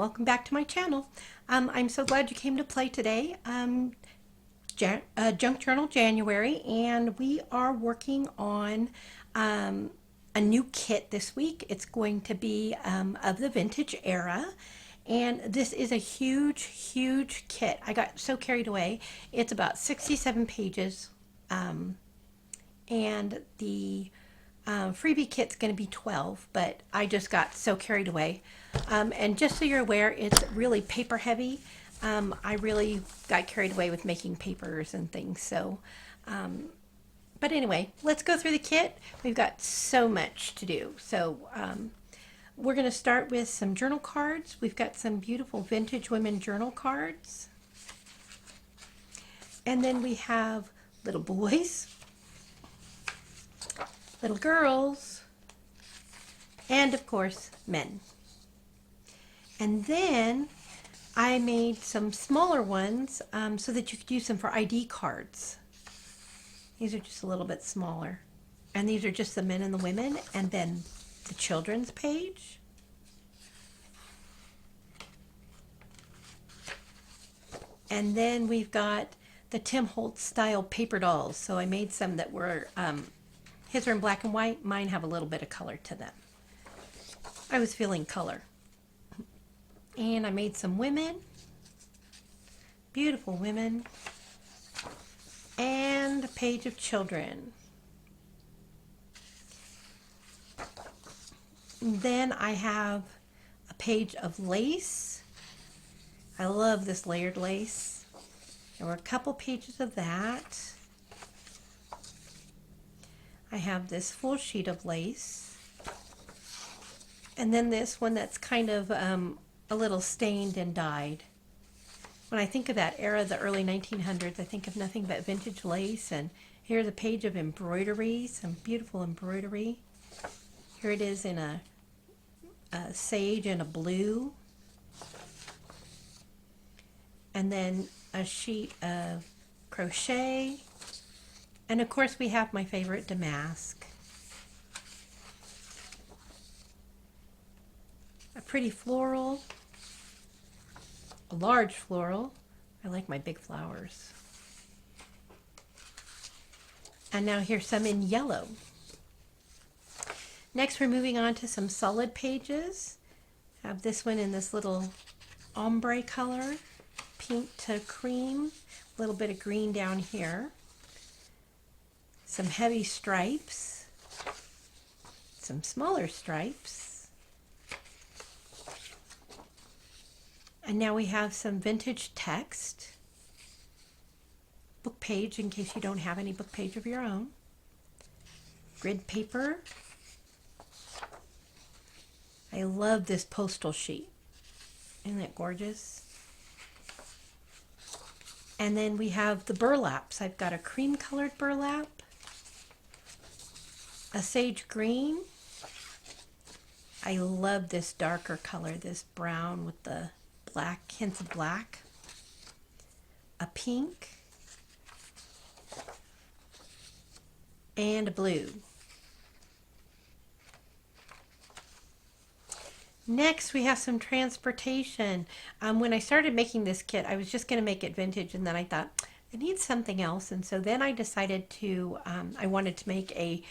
welcome back to my channel. I'm so glad you came to play today. Junk Journal January, and we are working on a new kit this week. It's going to be of the vintage era, and this is a huge kit. I got so carried away. It's about 67 pages, and the freebie kit's going to be 12, but I just got so carried away. And just so you're aware, it's really paper heavy. I really got carried away with making papers and things. So, but anyway, let's go through the kit. We've got so much to do. So we're going to start with some journal cards. We've got some beautiful vintage women journal cards. And then we have little boys, little girls, and of course, men. And then I made some smaller ones so that you could use them for ID cards. These are just a little bit smaller. And these are just the men and the women, and then the children's page. And then we've got the Tim Holtz style paper dolls. So I made some that were, his are in black and white. Mine have a little bit of color to them. I was feeling color. And I made some women, beautiful women, and a page of children. And then I have a page of lace. I love this layered lace. There were a couple pages of that. I have this full sheet of lace. And then this one that's kind of a little stained and dyed. When I think of that era, the early 1900s, I think of nothing but vintage lace. And here's a page of embroidery, some beautiful embroidery. Here it is in a sage and a blue. And then a sheet of crochet. And of course we have my favorite damask. A pretty floral. A large floral. I like my big flowers. And now here's some in yellow. Next we're moving on to some solid pages. I have this one in this little ombre color, pink to cream, a little bit of green down here. Some heavy stripes, some smaller stripes. And now we have some vintage text, book page in case you don't have any book page of your own, grid paper. I love this postal sheet. Isn't that gorgeous? And then we have the burlaps. I've got a cream colored burlap, a sage green. I love this darker color, this brown with the black, hints of black, a pink, and a blue. Next we have some transportation. When I started making this kit, I was just going to make it vintage, and then I thought I need something else, and so then I decided to, I wanted to make a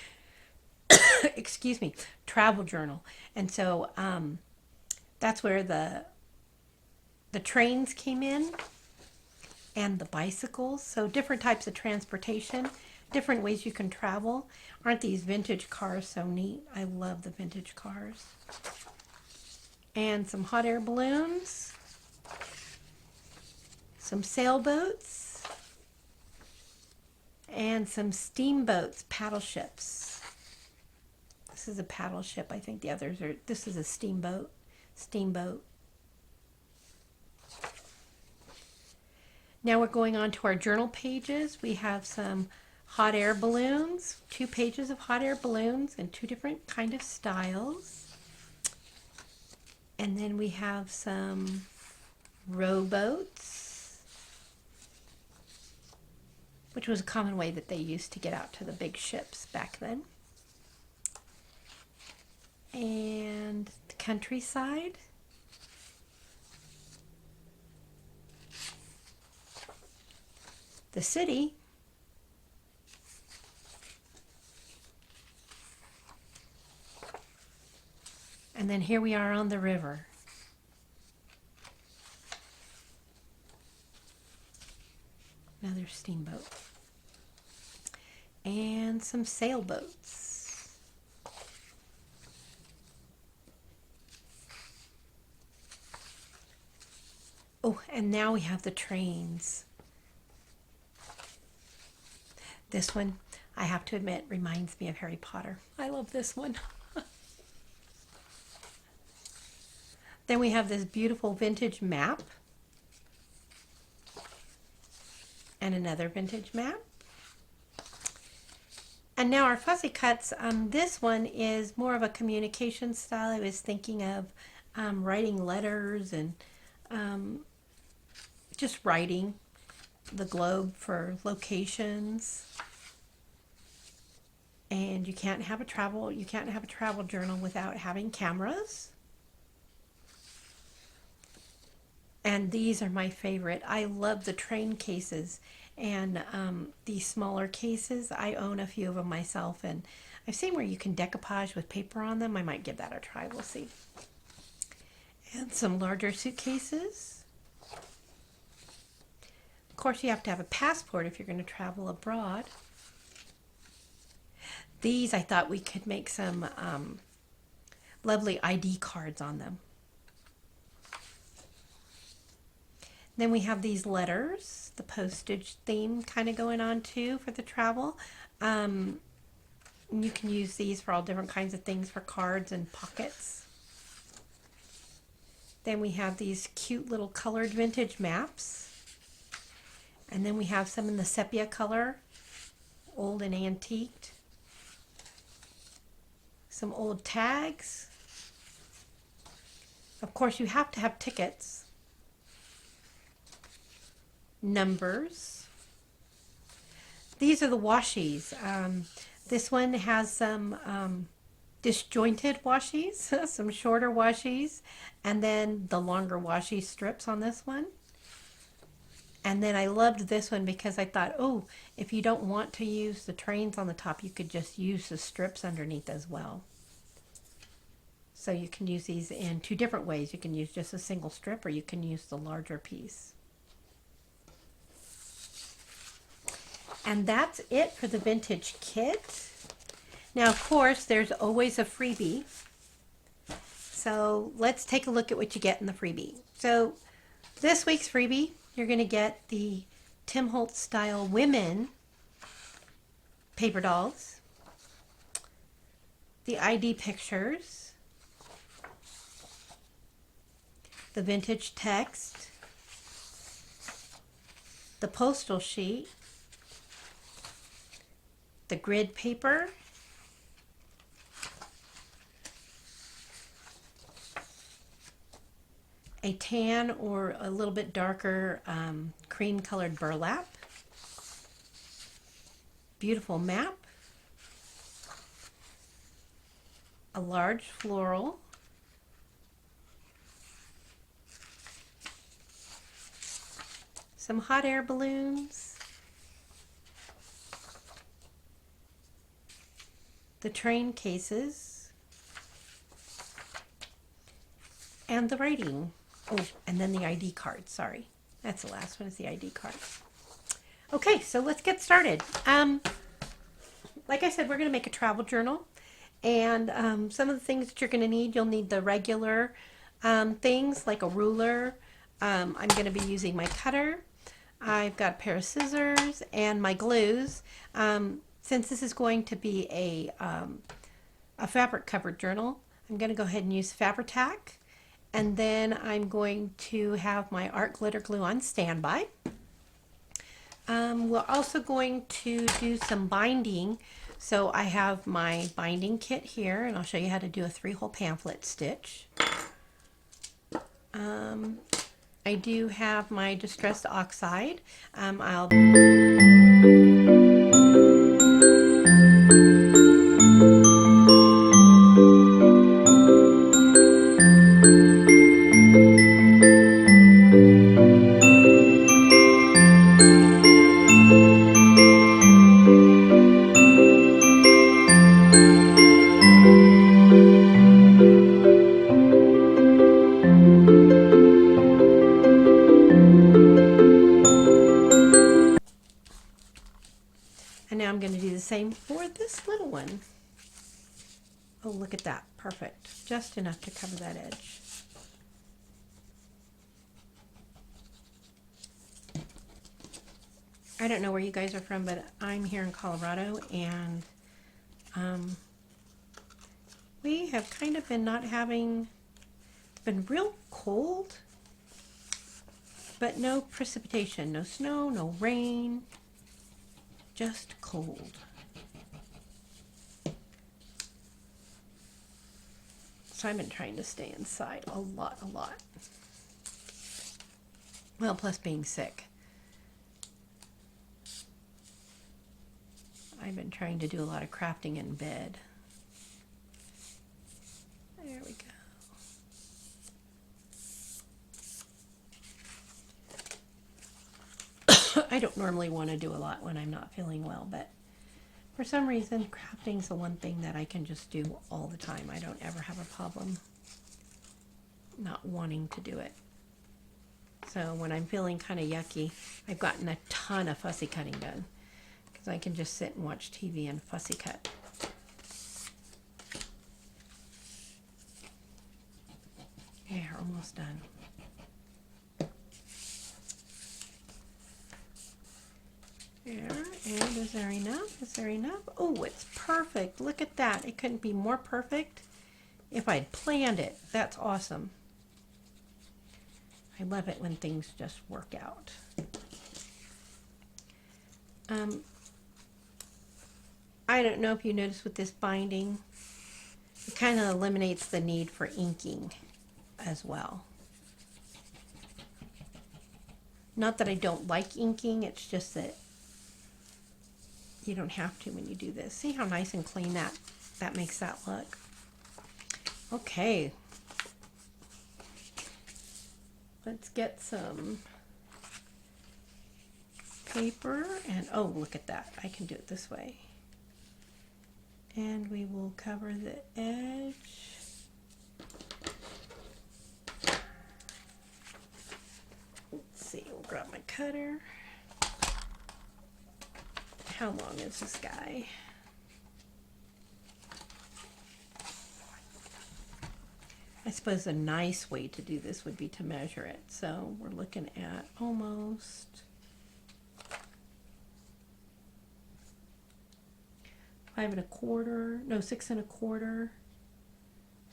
excuse me, travel journal. And so that's where the trains came in, and the bicycles. So different types of transportation, different ways you can travel. Aren't these vintage cars so neat? I love the vintage cars. And some hot air balloons, some sailboats, and some steamboats, paddle ships. This is a paddle ship. I think the others are, this is a steamboat. Now we're going on to our journal pages. We have some hot air balloons, 2 pages of hot air balloons in 2 different kind of styles. And then we have some rowboats, which was a common way that they used to get out to the big ships back then. And the countryside. the city. And then here we are on the river. Another steamboat. And some sailboats. Oh, and now we have the trains. This one, I have to admit, reminds me of Harry Potter. I love this one. Then we have this beautiful vintage map. And another vintage map. And now our fussy cuts. This one is more of a communication style. I was thinking of writing letters and just writing the globe for locations. And you can't have a travel journal without having cameras. And these are my favorite. I love the train cases and these smaller cases. I own a few of them myself, and I've seen where you can decoupage with paper on them. I might give that a try. We'll see. And some larger suitcases. Of course, you have to have a passport if you're going to travel abroad. These, I thought we could make some lovely ID cards on them. Then we have these letters, the postage theme kind of going on too for the travel. You can use these for all different kinds of things, for cards and pockets. Then we have these cute little colored vintage maps. And then we have some in the sepia color, old and antiqued. Some old tags. Of course, you have to have tickets. Numbers. These are the washies. This one has some disjointed washies, some shorter washies, and then the longer washi strips on this one. And then I loved this one because I thought, oh, if you don't want to use the trains on the top, you could just use the strips underneath as well. So you can use these in two different ways. You can use just a single strip, or you can use the larger piece. And that's it for the vintage kit. Now, of course, there's always a freebie. So let's take a look at what you get in the freebie. So this week's freebie, you're going to get the Tim Holtz style women paper dolls, the ID pictures, the vintage text, the postal sheet, the grid paper, a tan or a little bit darker cream colored burlap, beautiful map, a large floral, some hot air balloons, the train cases, and the writing. Oh, and then the ID card. Sorry, that's the last one, is the ID card. Okay, so let's get started. Like I said, we're going to make a travel journal, and some of the things that you're going to need, you'll need the regular things like a ruler. I'm going to be using my cutter. I've got a pair of scissors and my glues. Since this is going to be a fabric covered journal, I'm going to go ahead and use Fabri-Tac, and then I'm going to have my art glitter glue on standby. We're also going to do some binding, so I have my binding kit here, and I'll show you how to do a 3-hole pamphlet stitch. I do have my distressed oxide. I'll And now I'm going to do the same for this little one. Oh, look at that. Perfect. Just enough to cover that edge. I don't know where you guys are from, but I'm here in Colorado, and we have kind of been not having, it's been real cold, but no precipitation, no snow, no rain, just cold. So I've been trying to stay inside a lot. Well, plus being sick. I've been trying to do a lot of crafting in bed. There we go. I don't normally want to do a lot when I'm not feeling well, but for some reason, crafting's the one thing that I can just do all the time. I don't ever have a problem not wanting to do it. So when I'm feeling kind of yucky, I've gotten a ton of fussy cutting done because I can just sit and watch TV and fussy cut. Yeah, almost done. There, and is there enough? Is there enough? Oh, it's perfect. Look at that. It couldn't be more perfect if I'd planned it. That's awesome. I love it when things just work out. I don't know if you noticed with this binding, it kind of eliminates the need for inking as well. Not that I don't like inking, it's just that you don't have to when you do this. See how nice and clean that makes that look? Okay. Let's get some paper and oh, look at that. I can do it this way. And we will cover the edge. Let's see, we'll grab my cutter. How long is this guy? I suppose a nice way to do this would be to measure it. So we're looking at almost 5 1/4, no, 6 1/4.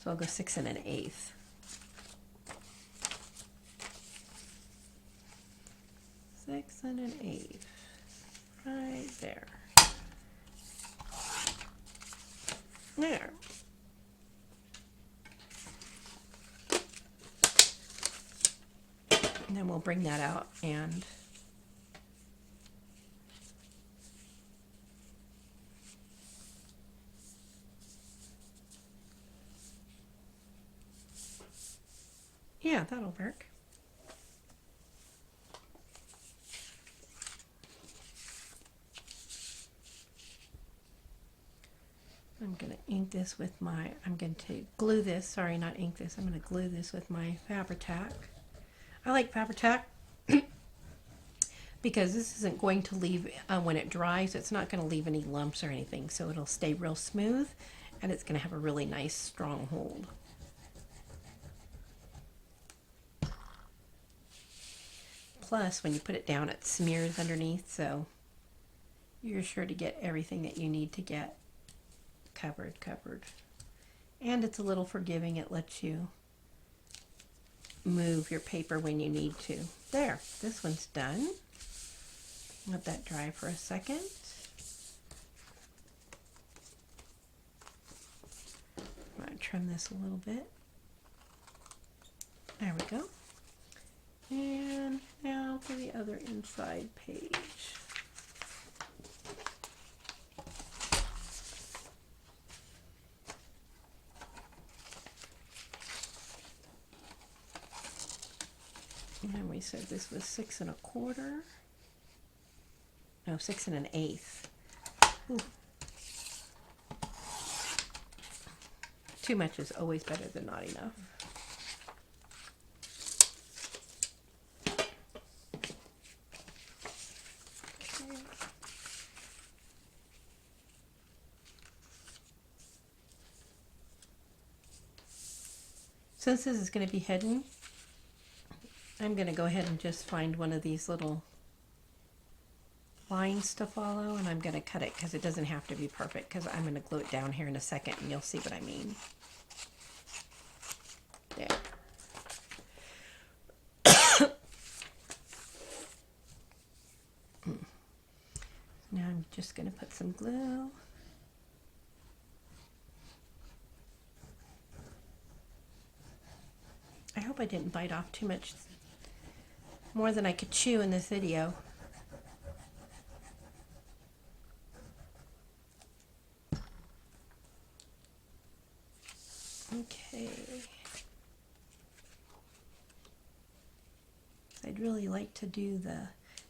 So I'll go 6 1/8. Six and an eighth. Right there. There. And then we'll bring that out and yeah, that'll work. I'm going to ink this with my, I'm going to glue this, sorry, not ink this, I'm going to glue this with my Fabri-Tac. I like Fabri-Tac because this isn't going to leave, when it dries, it's not going to leave any lumps or anything, so it'll stay real smooth and it's going to have a really nice strong hold. Plus, when you put it down, it smears underneath, so you're sure to get everything that you need to get covered. And it's a little forgiving. It lets you move your paper when you need to. There, this one's done. Let that dry for a second. I'm going to trim this a little bit. There we go. And now for the other inside page. And we said this was 6 1/4. No, 6 1/8. Ooh. Too much is always better than not enough. Since this is going to be hidden, I'm going to go ahead and just find one of these little lines to follow, and I'm going to cut it because it doesn't have to be perfect, because I'm going to glue it down here in a second and you'll see what I mean. There. Now I'm just going to put some glue. I hope I didn't bite off too much more than I could chew in this video. Okay. I'd really like to do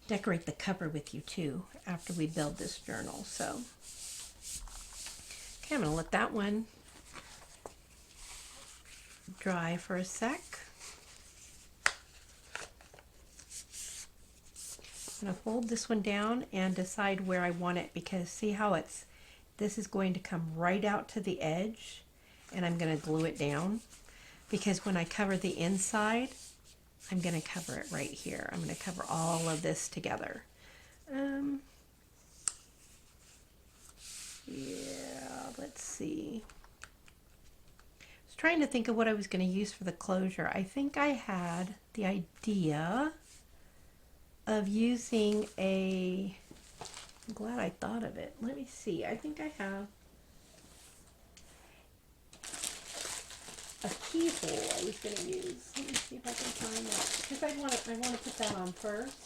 decorate the cover with you too after we build this journal. So, okay, I'm going to let that one dry for a sec. I'm going to fold this one down and decide where I want it, because see how this is going to come right out to the edge, and I'm going to glue it down, because when I cover the inside, I'm going to cover it right here. I'm going to cover all of this together. Yeah, let's see. I was trying to think of what I was going to use for the closure. I think I had the idea of using I'm glad I thought of it. Let me see. I think I have a keyhole I was going to use. Let me see if I can find that, because I want to put that on first.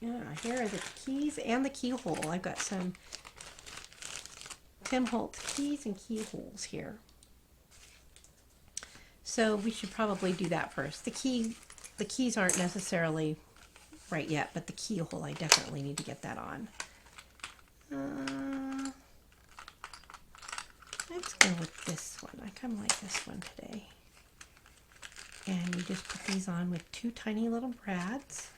Yeah, here are the keys and the keyhole. I've got some Tim Holtz keys and keyholes here. So we should probably do that first. The keys aren't necessarily right yet, but the keyhole, I definitely need to get that on. Let's go with this one. I kind of like this one today. And you just put these on with two tiny little brads.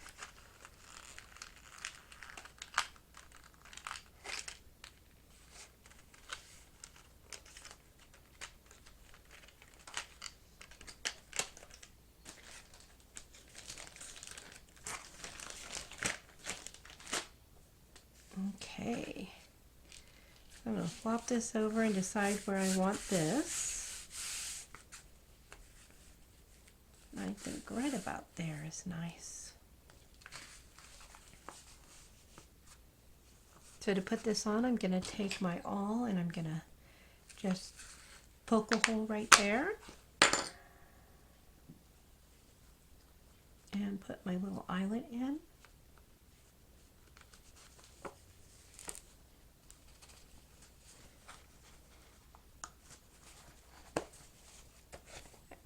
Okay. I'm going to flop this over and decide where I want this. I think right about there is nice. So to put this on, I'm going to take my awl and I'm going to just poke a hole right there. And put my little eyelet in.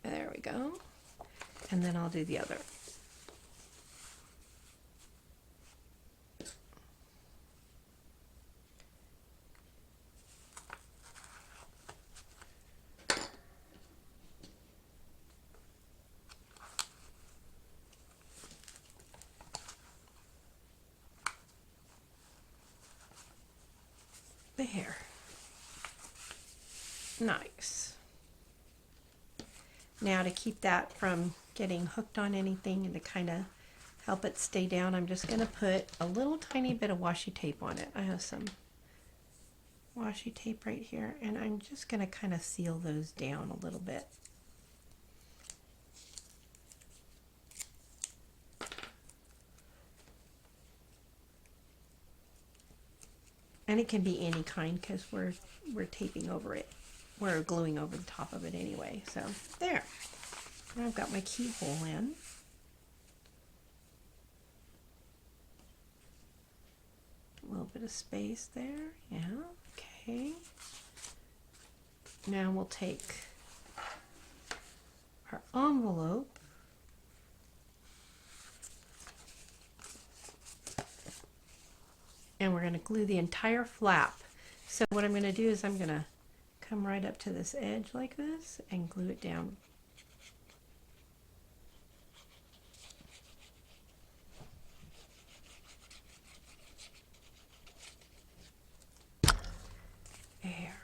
There we go. And then I'll do the other. There. Nice. Now to keep that from getting hooked on anything and to kind of help it stay down, I'm just going to put a little tiny bit of washi tape on it. I have some washi tape right here, and I'm just going to kind of seal those down a little bit. And it can be any kind because we're taping over it. We're gluing over the top of it anyway. So there. Now I've got my keyhole in. A little bit of space there. Yeah, okay. Now we'll take our envelope. And we're going to glue the entire flap. So what I'm going to do is I'm going to come right up to this edge like this and glue it down. There.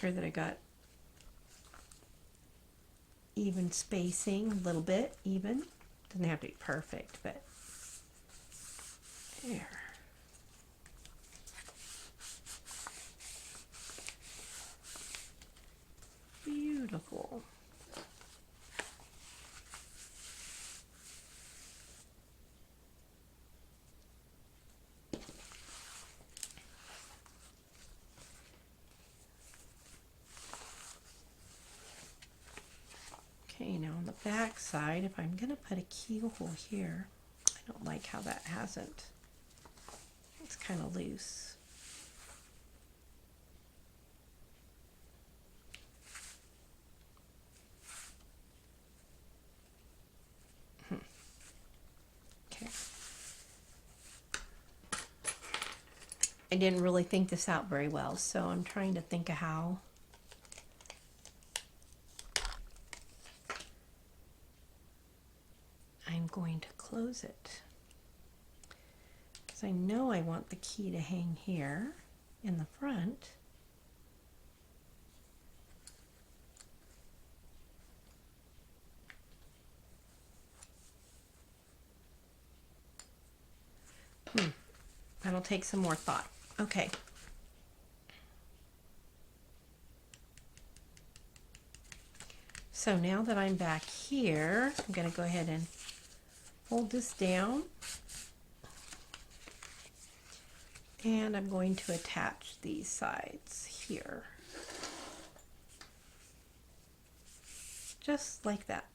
sure that I got even spacing, a little bit even. Doesn't have to be perfect, but there. Beautiful. Okay, now on the back side, if I'm going to put a keyhole here, I don't like how that hasn't. It's kind of loose. Okay. I didn't really think this out very well, so I'm trying to think of how. I'm going to close it. Because I know I want the key to hang here in the front. That'll take some more thought. Okay. So now that I'm back here, I'm going to go ahead and fold this down. And I'm going to attach these sides here. Just like that.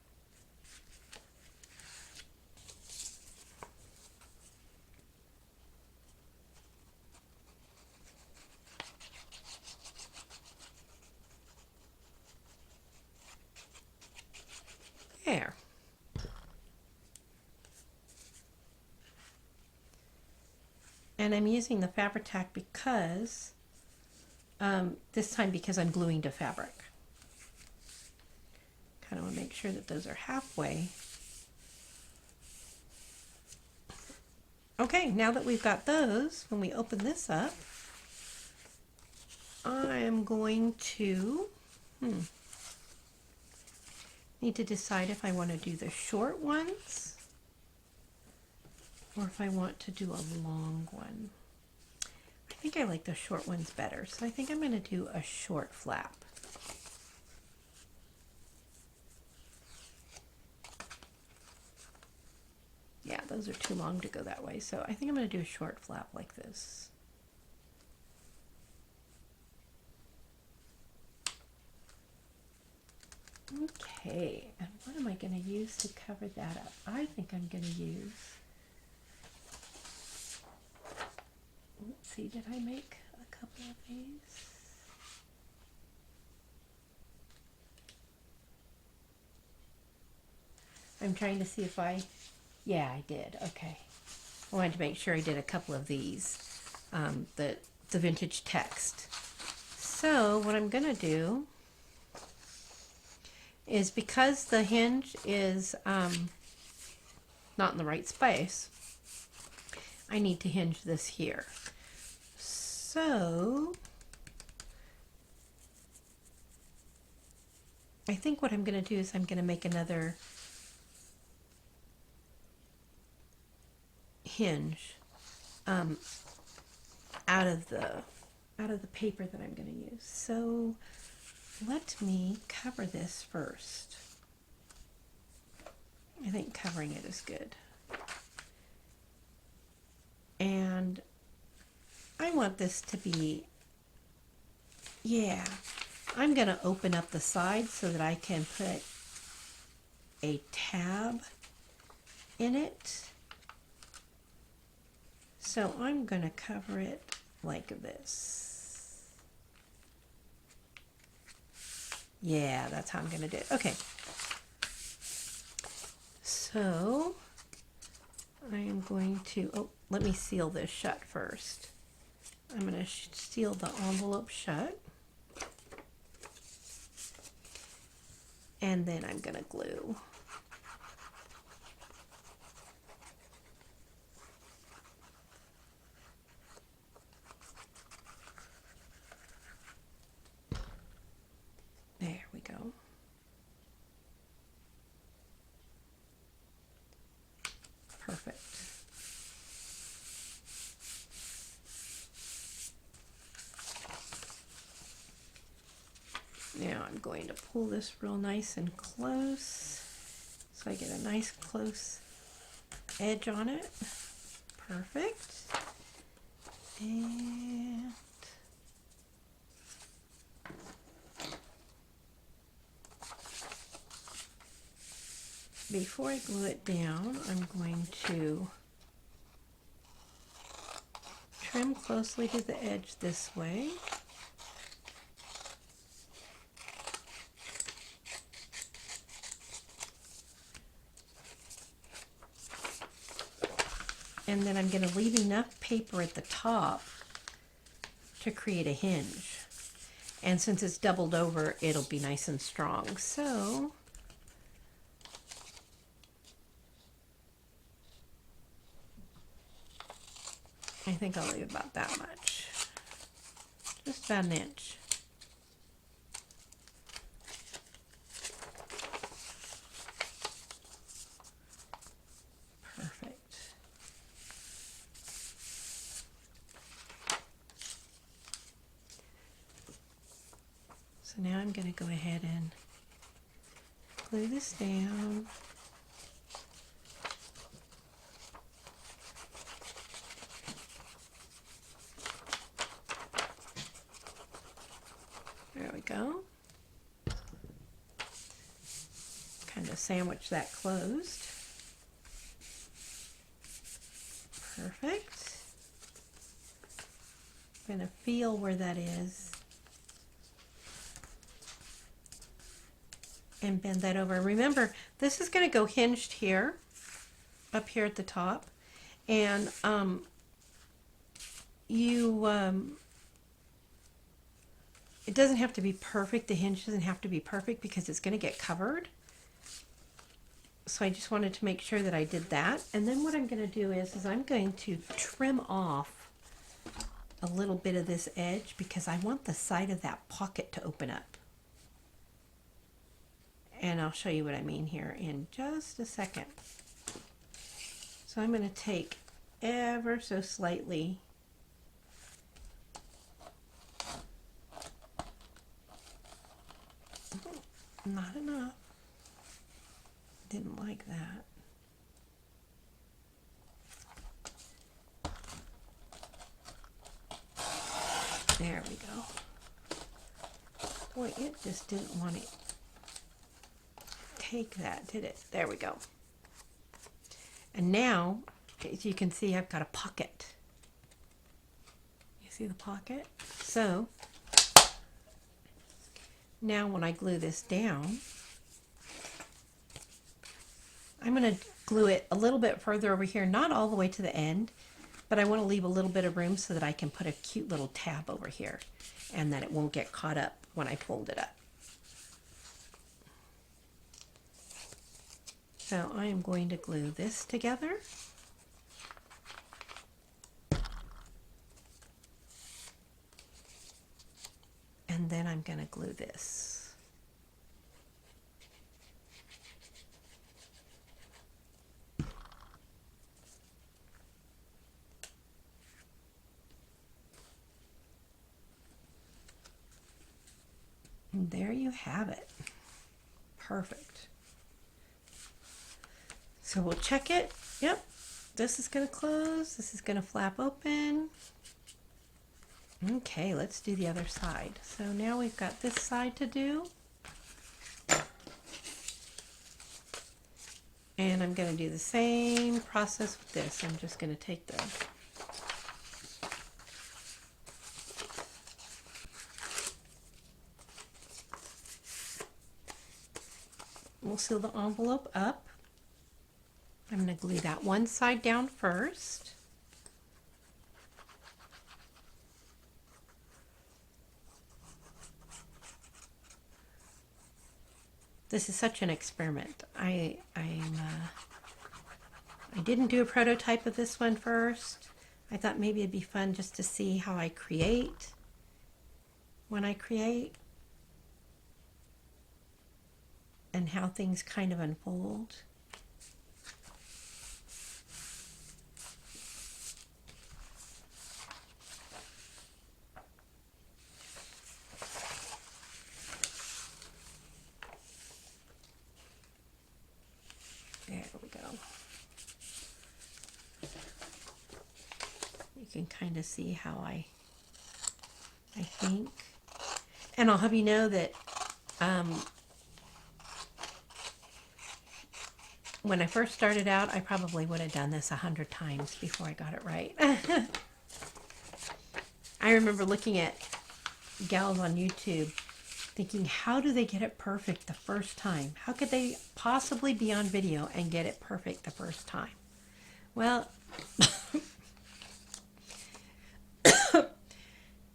There. And I'm using the Fabri-Tac because, this time because I'm gluing to fabric. Kind of want to make sure that those are halfway. Okay, now that we've got those, when we open this up, I am going to, need to decide if I want to do the short ones or if I want to do a long one. I think I like the short ones better, so I think I'm going to do a short flap. Yeah, those are too long to go that way, so I think I'm going to do a short flap like this. Okay, and what am I going to use to cover that up? I think I'm going to use, let's see, did I make a couple of these? I'm trying to see if yeah, I did, okay. I wanted to make sure I did a couple of these, the vintage text. So what I'm going to do is, because the hinge is not in the right space, I need to hinge this here. So I think what I'm going to do is I'm going to make another hinge out of the paper that I'm going to use. So let me cover this first. I think covering it is good. And I want this to be, yeah, I'm going to open up the sides so that I can put a tab in it. So I'm going to cover it like this. Yeah, that's how I'm going to do it. Okay. So I am going to, oh, let me seal this shut first. I'm going to seal the envelope shut. And then I'm going to glue. I'm going to pull this real nice and close so I get a nice close edge on it. Perfect. And before I glue it down, I'm going to trim closely to the edge this way. And then I'm going to leave enough paper at the top to create a hinge. And since it's doubled over, it'll be nice and strong. So I think I'll leave about that much. Just about an inch. Perfect. So now I'm going to go ahead and glue this down. There we go. Kind of sandwich that closed. Perfect. I'm going to feel where that is and bend that over. Remember, this is going to go hinged here, up here at the top, and it doesn't have to be perfect. The hinge doesn't have to be perfect because it's going to get covered. So I just wanted to make sure that I did that. And then what I'm going to do is I'm going to trim off a little bit of this edge because I want the side of that pocket to open up. And I'll show you what I mean here in just a second. So I'm going to take ever so slightly not enough. Didn't like that. There we go. Boy, it just didn't want to take that, did it? There we go. And now, as you can see, I've got a pocket. You see the pocket? So, now when I glue this down, I'm going to glue it a little bit further over here, not all the way to the end, but I want to leave a little bit of room so that I can put a cute little tab over here and that it won't get caught up when I fold it up. So I am going to glue this together. And then I'm going to glue this. And there you have it. Perfect. So we'll check it. Yep. This is going to close. This is going to flap open. Okay, let's do the other side. So now we've got this side to do. And I'm going to do the same process with this. I'm just going to take the we'll seal the envelope up. I'm going to glue that one side down first. This is such an experiment. I didn't do a prototype of this one first. I thought maybe it'd be fun just to see how I create when I create and how things kind of unfold. There we go. You can kind of see how I think. And I'll have you know that when I first started out, I probably would have done this 100 times before I got it right. I remember looking at gals on YouTube thinking, how do they get it perfect the first time? How could they possibly be on video and get it perfect the first time? Well,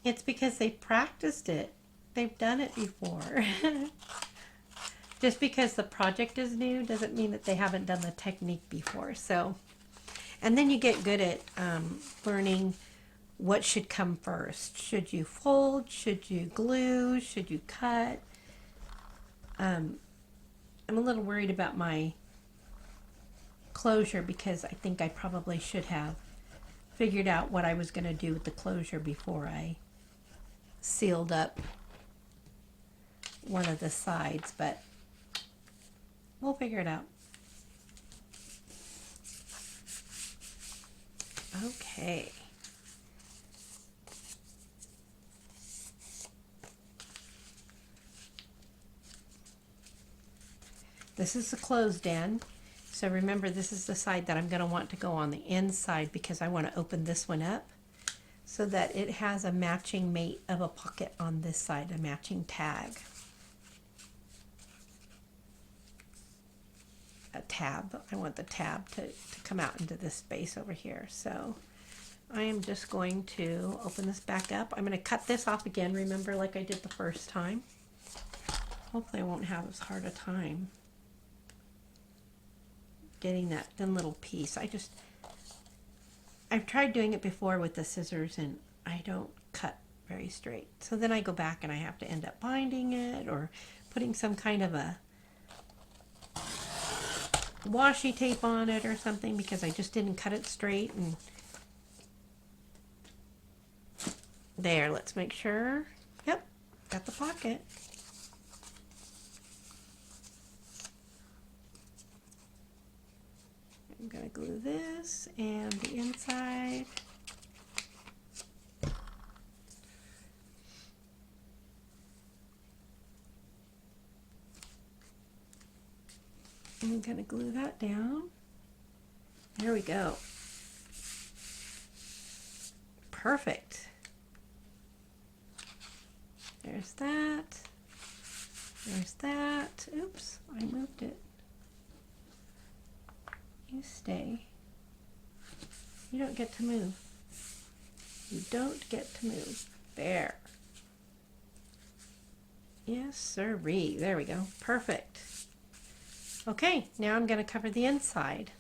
it's because they practiced it. They've done it before. Just because the project is new doesn't mean that they haven't done the technique before. So, and then you get good at learning what should come first. Should you fold? Should you glue? Should you cut? I'm a little worried about my closure because I think I probably should have figured out what I was going to do with the closure before I sealed up one of the sides, but we'll figure it out. Okay. This is the closed end. So remember, this is the side that I'm going to want to go on the inside because I want to open this one up so that it has a matching mate of a pocket on this side, a matching tag. A tab. I want the tab to come out into this space over here. So I am just going to open this back up. I'm going to cut this off again, remember, like I did the first time. Hopefully I won't have as hard a time getting that thin little piece. I've tried doing it before with the scissors and I don't cut very straight. So then I go back and I have to end up binding it or putting some kind of a washi tape on it or something because I just didn't cut it straight. And there, let's make sure. Yep, got the pocket. I'm going to glue this and the inside. I'm going to glue that down. There we go. Perfect. There's that. There's that. Oops, I moved it. You stay. You don't get to move. You don't get to move. There. Yes, sirree. There we go. Perfect. Okay, now I'm going to cover the inside.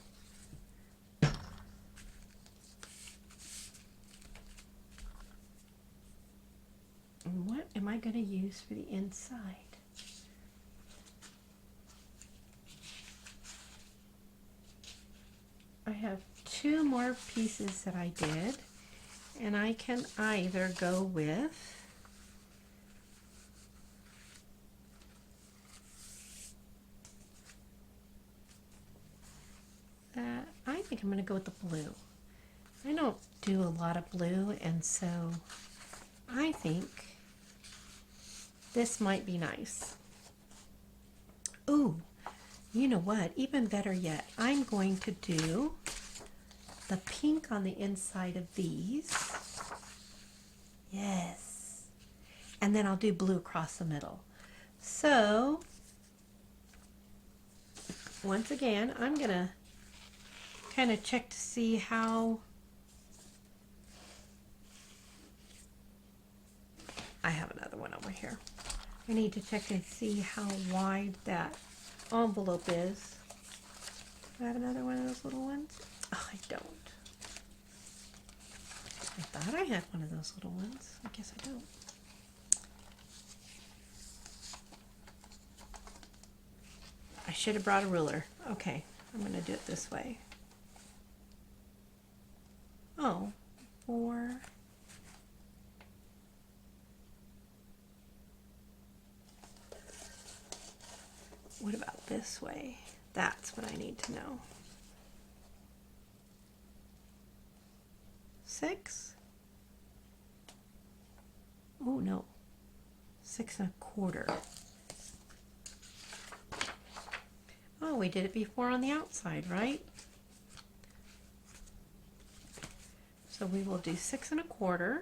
And what am I going to use for the inside? I have two more pieces that I did, and I can either go with that. I think I'm going to go with the blue. I don't do a lot of blue, and so I think this might be nice. Ooh, you know what? Even better yet, I'm going to do the pink on the inside of these. Yes. And then I'll do blue across the middle. So, once again, I'm going to kind of check to see how I have another one over here. I need to check and see how wide that envelope is. Do I have another one of those little ones? Oh, I don't. I thought I had one of those little ones. I guess I don't. I should have brought a ruler. Okay, I'm going to do it this way. Oh, 4. What about this way? That's what I need to know. 6. Oh no, 6 1/4. Oh, we did it before on the outside, right? So we will do 6 1/4.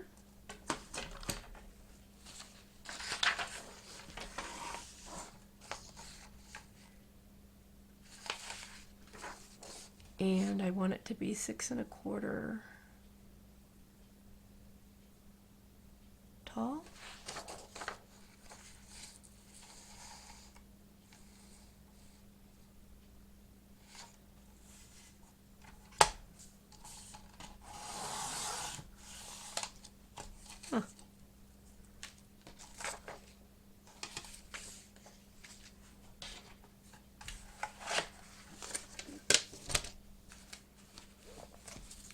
And I want it to be 6 1/4 tall. Huh.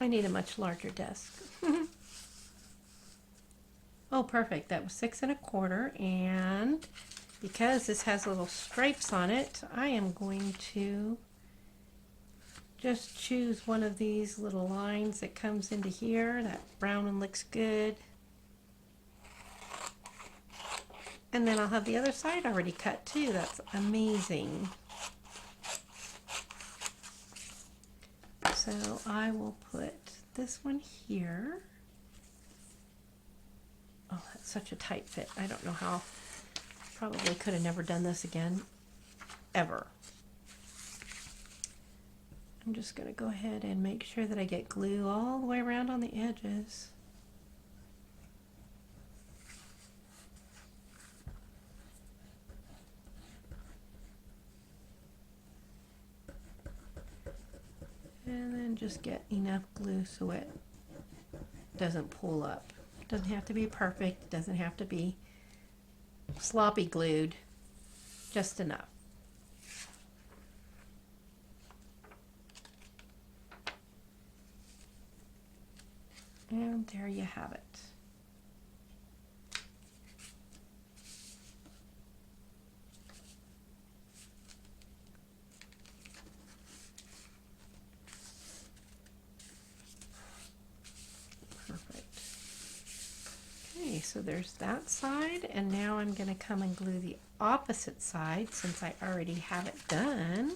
I need a much larger desk. Oh, perfect. That was 6 1/4, and because this has little stripes on it, I am going to just choose one of these little lines that comes into here. That brown one looks good. And then I'll have the other side already cut too. That's amazing. So I will put this one here. Oh, that's such a tight fit. I don't know how. Probably could have never done this again, ever. I'm just going to go ahead and make sure that I get glue all the way around on the edges. And then just get enough glue so it doesn't pull up. It doesn't have to be perfect. It doesn't have to be sloppy glued. Just enough. And there you have it. Okay, so there's that side, and now I'm going to come and glue the opposite side since I already have it done.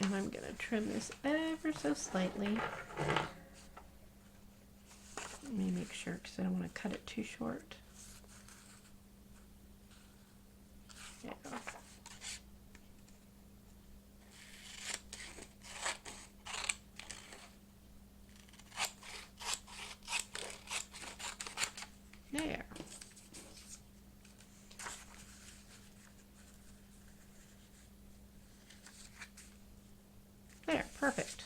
And I'm going to trim this ever so slightly. Let me make sure because I don't want to cut it too short. Yeah. There. There, perfect.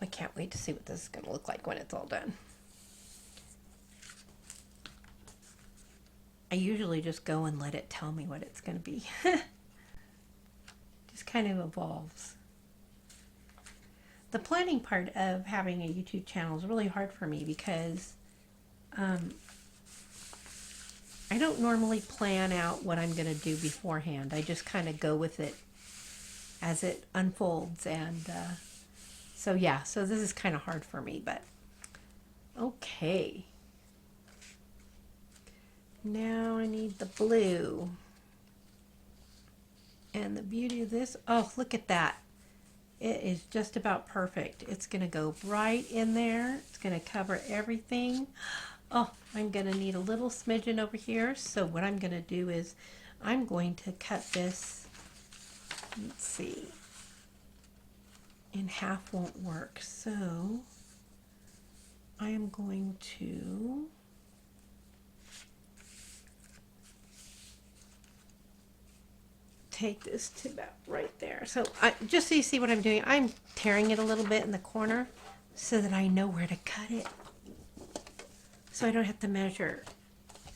I can't wait to see what this is going to look like when it's all done. I usually just go and let it tell me what it's going to be. Just kind of evolves. The planning part of having a YouTube channel is really hard for me because I don't normally plan out what I'm going to do beforehand. I just kind of go with it as it unfolds, and so yeah, so this is kind of hard for me, but okay. Now I need the blue. And the beauty of this, oh, look at that. It is just about perfect. It's going to go right in there. It's going to cover everything. Oh, I'm going to need a little smidgen over here. So what I'm going to do is I'm going to cut this, let's see, in half won't work. So I am going to take this to about right there. So just so you see what I'm doing, I'm tearing it a little bit in the corner so that I know where to cut it. So I don't have to measure.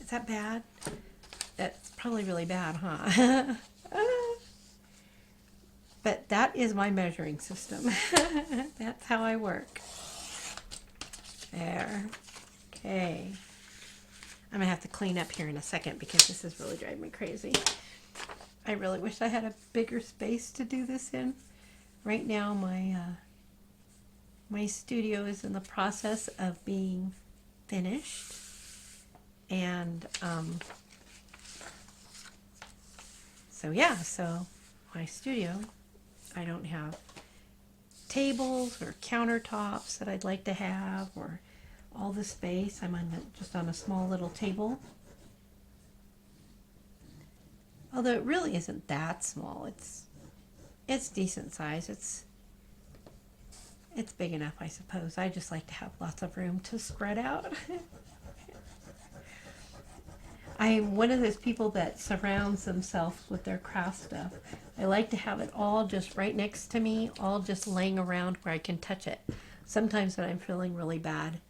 Is that bad? That's probably really bad, huh? But that is my measuring system. That's how I work. There. Okay. I'm going to have to clean up here in a second because this is really driving me crazy. I really wish I had a bigger space to do this in. Right now my studio is in the process of being finished. And so yeah, so my studio, I don't have tables or countertops that I'd like to have or all the space. I'm just on a small little table. Although it really isn't that small. It's decent size. It's big enough, I suppose. I just like to have lots of room to spread out. I'm one of those people that surrounds themselves with their craft stuff. I like to have it all just right next to me, all just laying around where I can touch it. Sometimes when I'm feeling really bad,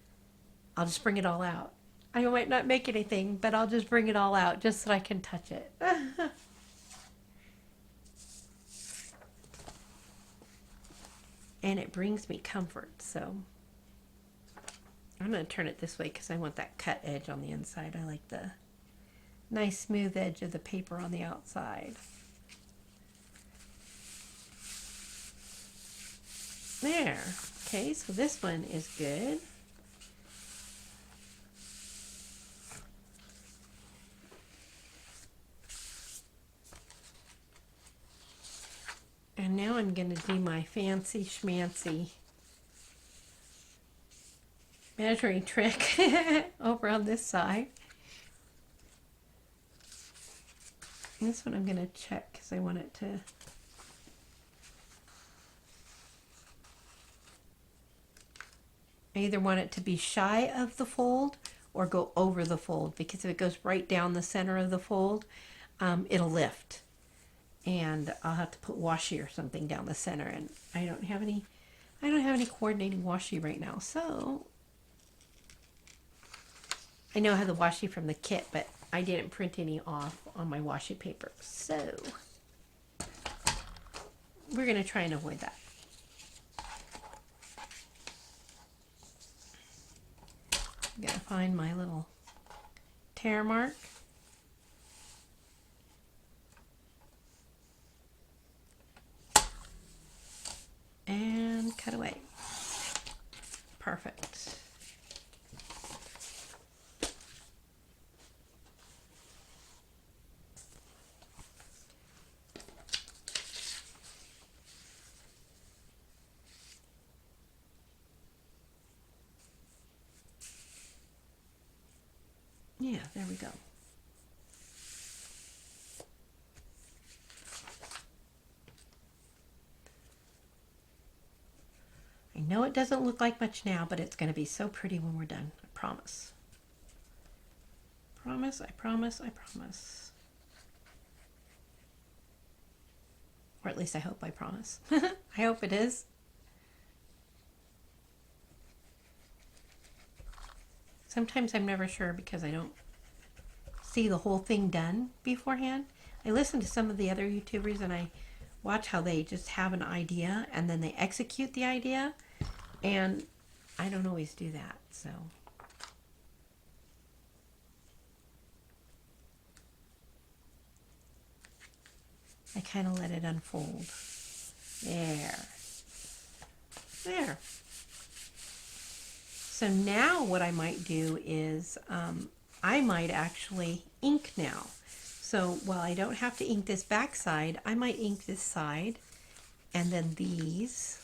I'll just bring it all out. I might not make anything, but I'll just bring it all out just so I can touch it. And it brings me comfort, so I'm going to turn it this way because I want that cut edge on the inside. I like the nice smooth edge of the paper on the outside. There. Okay, so this one is good. And now I'm going to do my fancy schmancy measuring trick over on this side. And this one I'm going to check because I want it to I either want it to be shy of the fold or go over the fold, because if it goes right down the center of the fold, it'll lift. And I'll have to put washi or something down the center, and I don't have any coordinating washi right now. So I know I have the washi from the kit, but I didn't print any off on my washi paper. So we're going to try and avoid that. I'm going to find my little tear mark. And cut away. Perfect. Yeah, there we go. I know it doesn't look like much now, but it's going to be so pretty when we're done. I promise. Promise, I promise, I promise. Or at least I hope I promise. I hope it is. Sometimes I'm never sure because I don't see the whole thing done beforehand. I listen to some of the other YouTubers and I watch how they just have an idea and then they execute the idea. And I don't always do that, so. I kind of let it unfold. There. There. So now what I might do is I might actually ink now. So while I don't have to ink this back side, I might ink this side and then these.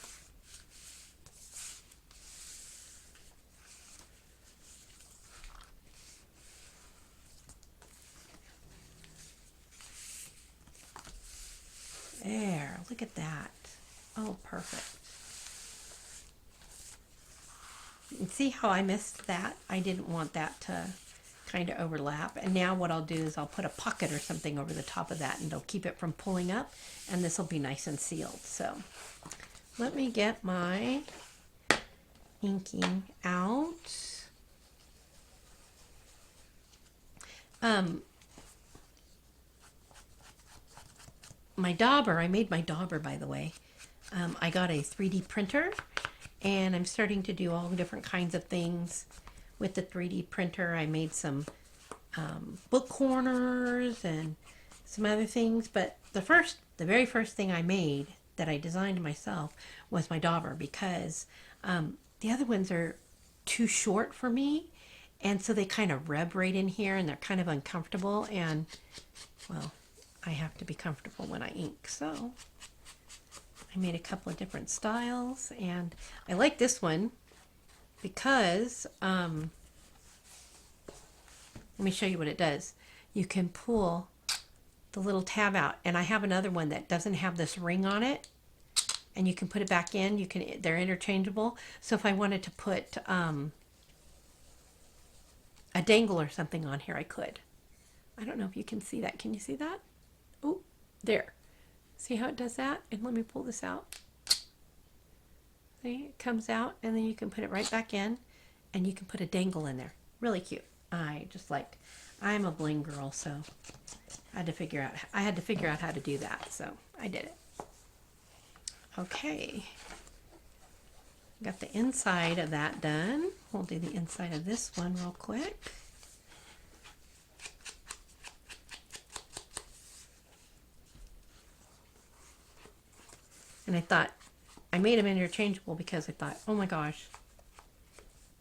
There, look at that. Oh, perfect. You can see how I missed that. I didn't want that to kind of overlap. And now what I'll do is I'll put a pocket or something over the top of that, and it'll keep it from pulling up, and this will be nice and sealed. So let me get my inking out. My dauber, I made my dauber, by the way. I got a 3D printer, and I'm starting to do all different kinds of things with the 3D printer. I made some book corners and some other things, but the very first thing I made that I designed myself was my dauber, because the other ones are too short for me, and so they kind of rub right in here, and they're kind of uncomfortable, and well, I have to be comfortable when I ink. So I made a couple of different styles, and I like this one because let me show you what it does. You can pull the little tab out, and I have another one that doesn't have this ring on it, and you can put it back in. They're interchangeable. So if I wanted to put a dangle or something on here, I could. I don't know if you can see that. Can you see that? Oh, there. See how it does that? And let me pull this out. See, it comes out, and then you can put it right back in, and you can put a dangle in there. Really cute. I'm a bling girl, so I had to figure out how to do that, so I did it. Okay. Got the inside of that done. We'll do the inside of this one real quick. And I thought, I made them interchangeable because I thought, oh my gosh,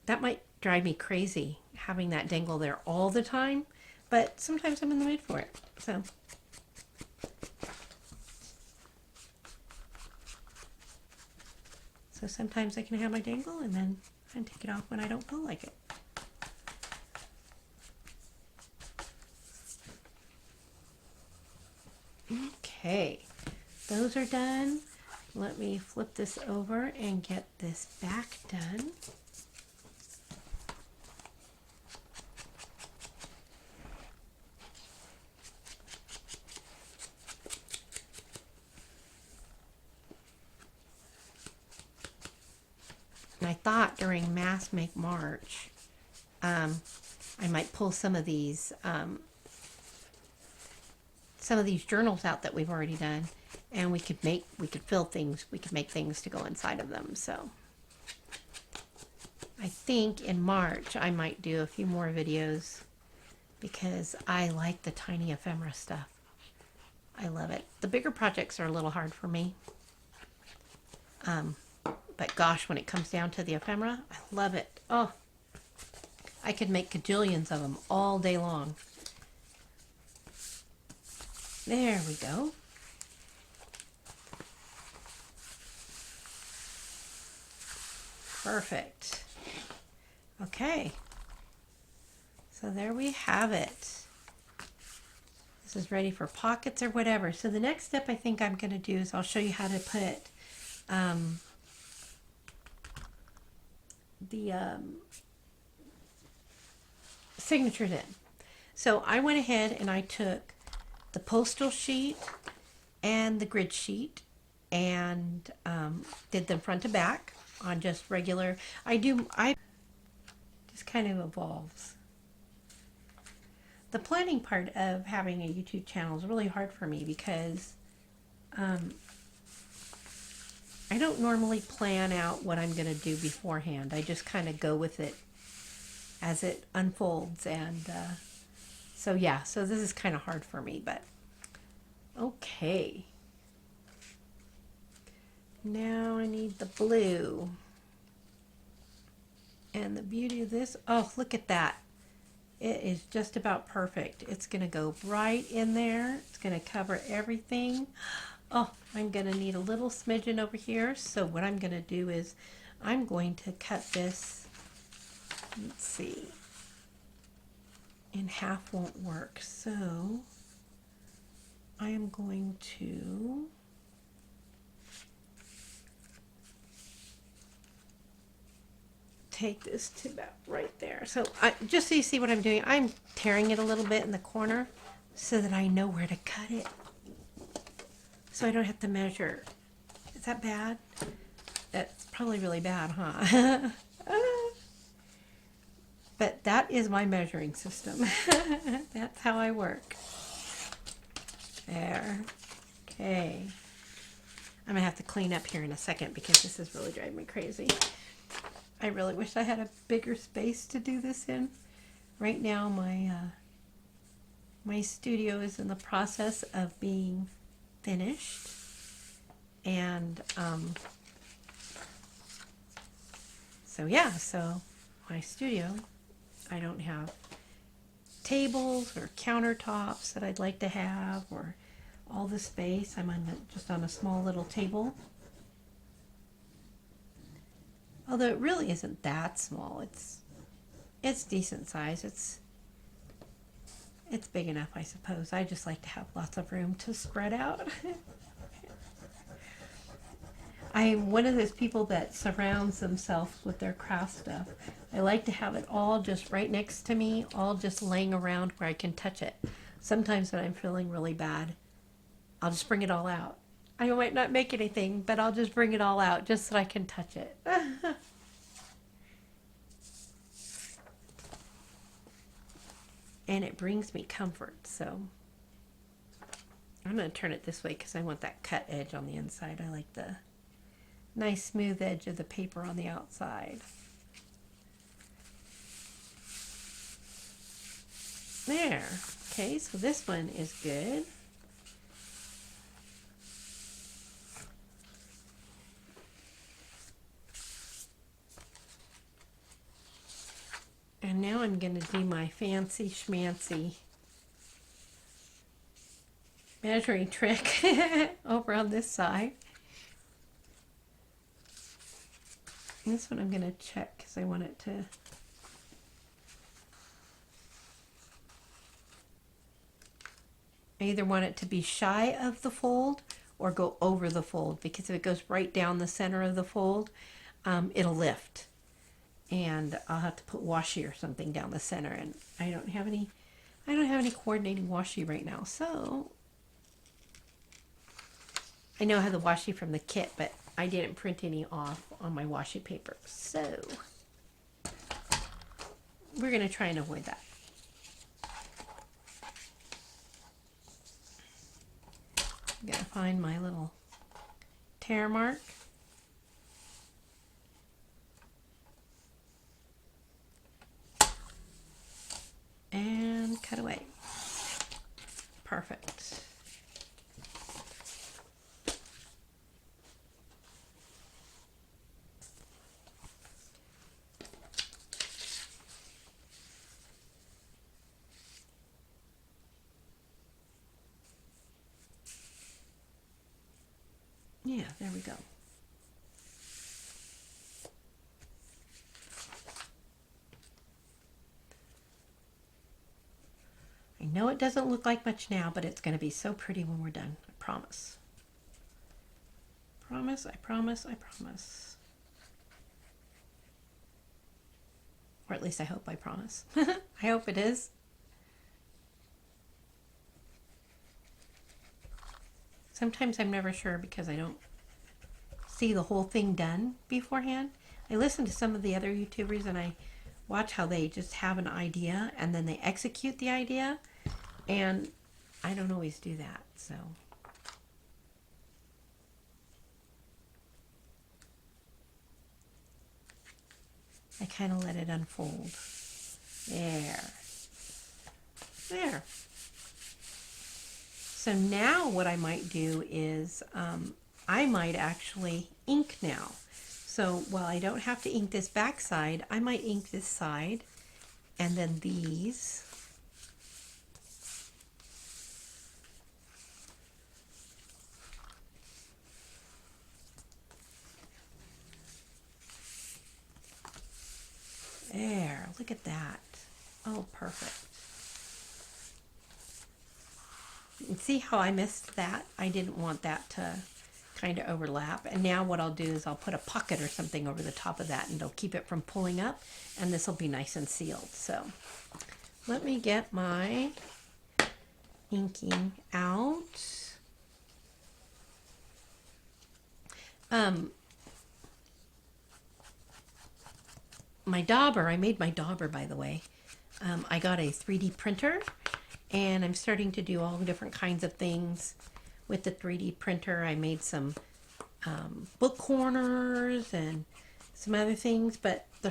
that might drive me crazy having that dangle there all the time, but sometimes I'm in the mood for it. So sometimes I can have my dangle, and then I can take it off when I don't feel like it. Okay, those are done. Let me flip this over and get this back done. And I thought during Mass Make March, I might pull some of these journals out that we've already done, and we could fill things, we could make things to go inside of them. So I think in March I might do a few more videos because I like the tiny ephemera stuff. I love it. The bigger projects are a little hard for me. But gosh, when it comes down to the ephemera, I love it. Oh, I could make gajillions of them all day long. There we go. Perfect. Okay. So there we have it. This is ready for pockets or whatever. So the next step I think I'm going to do is I'll show you how to put the signatures in. So I went ahead and I took the postal sheet and the grid sheet and did them front to back on just regular. I just kind of evolves. The planning part of having a YouTube channel is really hard for me because I don't normally plan out what I'm going to do beforehand. I just kind of go with it as it unfolds, and so yeah, so this is kind of hard for me, but okay. Now I need the blue. And the beauty of this, oh, look at that. It is just about perfect. It's going to go right in there. It's going to cover everything. Oh, I'm going to need a little smidgen over here. So what I'm going to do is I'm going to cut this, let's see, in half won't work. So I am going to take this to about right there. So just so you see what I'm doing, I'm tearing it a little bit in the corner so that I know where to cut it. So I don't have to measure. Is that bad? That's probably really bad, huh? But that is my measuring system. That's how I work. There. Okay. I'm going to have to clean up here in a second because this is really driving me crazy. I really wish I had a bigger space to do this in. Right now my studio is in the process of being finished. And so yeah, so my studio, I don't have tables or countertops that I'd like to have or all the space. I'm just on a small little table. Although it really isn't that small. It's decent size. It's big enough, I suppose. I just like to have lots of room to spread out. I'm one of those people that surrounds themselves with their craft stuff. I like to have it all just right next to me, all just laying around where I can touch it. Sometimes when I'm feeling really bad, I'll just bring it all out. I might not make anything, but I'll just bring it all out just so I can touch it. And it brings me comfort, so I'm going to turn it this way because I want that cut edge on the inside. I like the nice smooth edge of the paper on the outside. There. Okay, so this one is good. And now I'm going to do my fancy schmancy measuring trick over on this side. And this one I'm going to check because I want it to I either want it to be shy of the fold or go over the fold, because if it goes right down the center of the fold, it'll lift. And I'll have to put washi or something down the center, and I don't have any coordinating washi right now. So I know I have the washi from the kit, but I didn't print any off on my washi paper. So we're going to try and avoid that. I'm going to find my little tear mark. And cut away. Perfect. Yeah, there we go. I know it doesn't look like much now, but it's going to be so pretty when we're done. I promise. Promise, I promise, I promise. Or at least I hope I promise. I hope it is. Sometimes I'm never sure because I don't see the whole thing done beforehand. I listen to some of the other YouTubers and I watch how they just have an idea and then they execute the idea. And I don't always do that, so. I kind of let it unfold. There. There. So now what I might do is I might actually ink now. So while I don't have to ink this back side, I might ink this side and then these. There, look at that. Oh, perfect. And see how I missed that? I didn't want that to kind of overlap. And now what I'll do is I'll put a pocket or something over the top of that, and it'll keep it from pulling up, and this will be nice and sealed. So let me get my inking out. My dauber, I made my dauber, by the way. I got a 3D printer, and I'm starting to do all different kinds of things with the 3D printer. I made some book corners and some other things, but the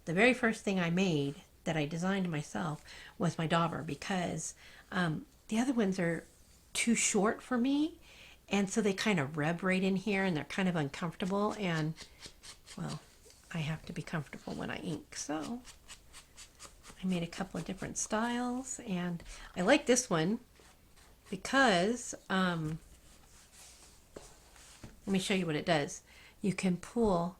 very first thing I made that I designed myself was my dauber, because the other ones are too short for me, and so they kind of rub right in here, and they're kind of uncomfortable, and well, I have to be comfortable when I ink. So I made a couple of different styles, and I like this one because let me show you what it does. You can pull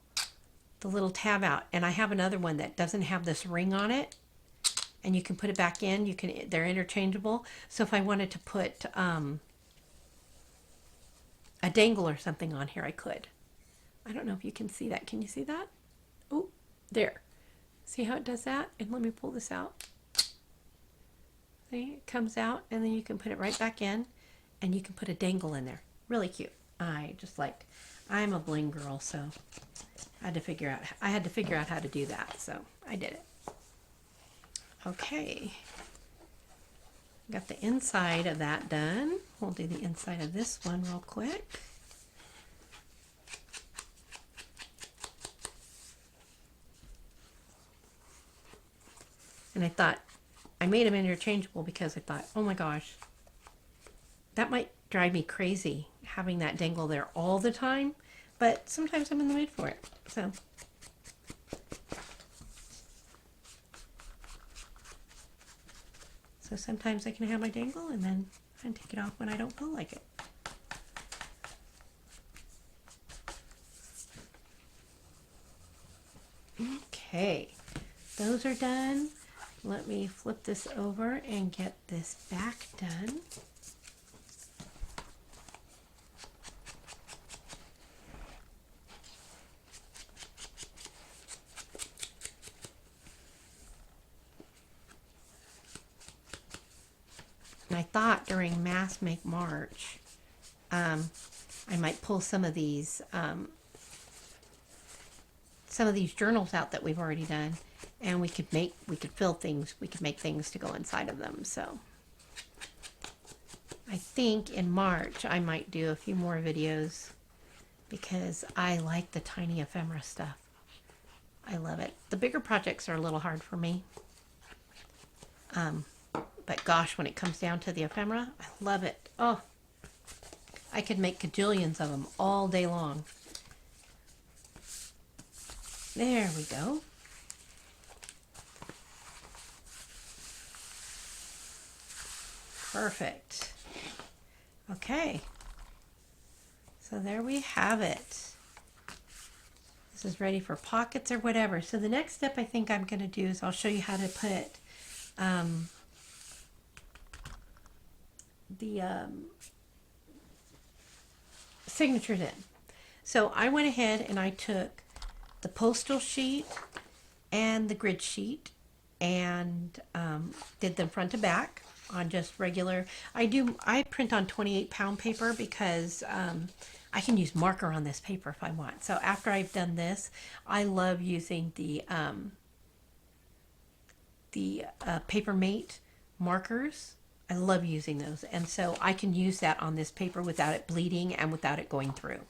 the little tab out, and I have another one that doesn't have this ring on it, and you can put it back in. They're interchangeable. So if I wanted to put a dangle or something on here, I could. I don't know if you can see that. Can you see that? Oh, there. See how it does that? And let me pull this out. See, it comes out, and then you can put it right back in, and you can put a dangle in there. Really cute. I'm a bling girl, so I had to figure out how to do that, so I did it. Okay. Got the inside of that done. We'll do the inside of this one real quick. And I thought, I made them interchangeable because I thought, oh my gosh, that might drive me crazy having that dangle there all the time, but sometimes I'm in the mood for it. So sometimes I can have my dangle, and then I can take it off when I don't feel like it. Okay, those are done. Let me flip this over and get this back done. And I thought during Mass Make March, I might pull some of these journals out that we've already done, and we could fill things, we could make things to go inside of them. So I think in March I might do a few more videos because I like the tiny ephemera stuff. I love it. The bigger projects are a little hard for me. But gosh, when it comes down to the ephemera, I love it. Oh, I could make gajillions of them all day long. There we go. Perfect. Okay. So there we have it. This is ready for pockets or whatever. So the next step I think I'm going to do is I'll show you how to put the signatures in. So I went ahead and I took the postal sheet and the grid sheet and did them front to back on just regular. I print on 28-pound paper because I can use marker on this paper if I want. So after I've done this, I love using the Paper Mate markers. I love using those, and so I can use that on this paper without it bleeding and without it going through.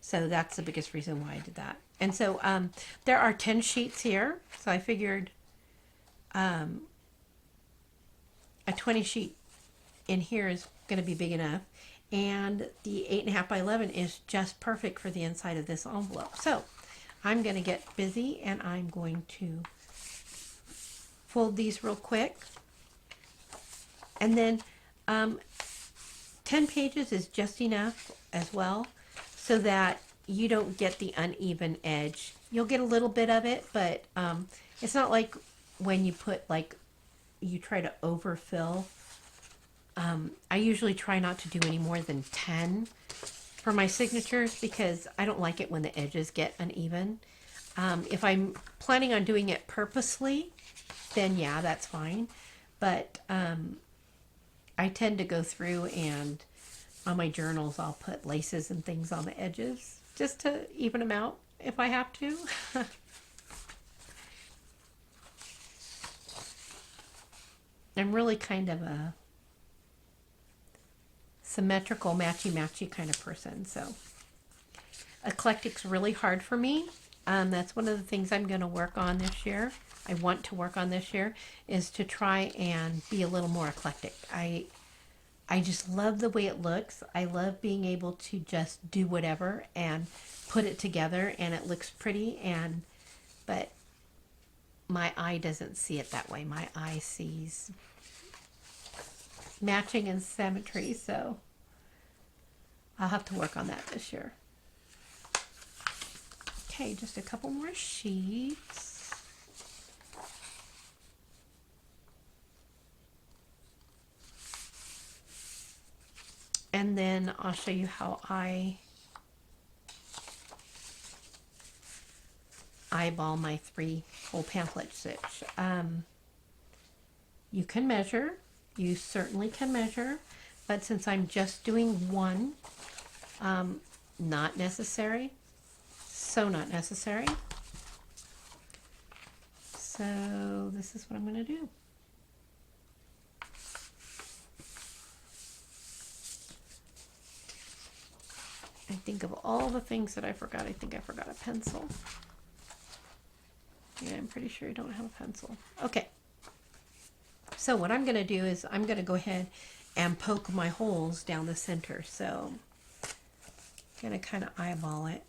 So that's the biggest reason why I did that. And so there are 10 sheets here, so I figured a 20 sheet in here is going to be big enough, and the 8.5 by 11 is just perfect for the inside of this envelope. So I'm going to get busy, and I'm going to fold these real quick. And then 10 pages is just enough as well, so that you don't get the uneven edge. You'll get a little bit of it, but it's not like when you put, like, you try to overfill. I usually try not to do any more than 10 for my signatures because I don't like it when the edges get uneven. If I'm planning on doing it purposely, then yeah, that's fine. But I tend to go through and on my journals I'll put laces and things on the edges just to even them out if I have to. I'm really kind of a symmetrical, matchy-matchy kind of person, so eclectic's really hard for me. That's one of the things I'm going to work on this year. I want to work on this year is to try and be a little more eclectic. I just love the way it looks. I love being able to just do whatever and put it together and it looks pretty, and but my eye doesn't see it that way. My eye sees matching and symmetry, so I'll have to work on that this year. Okay, just a couple more sheets. And then I'll show you how I eyeball my 3 whole pamphlet stitch. You can measure, you certainly can measure, but since I'm just doing one, not necessary. So not necessary. So this is what I'm going to do. I think of all the things that I forgot. I think I forgot a pencil. Yeah, I'm pretty sure I don't have a pencil. Okay. So what I'm going to do is I'm going to go ahead and poke my holes down the center. So I'm going to kind of eyeball it.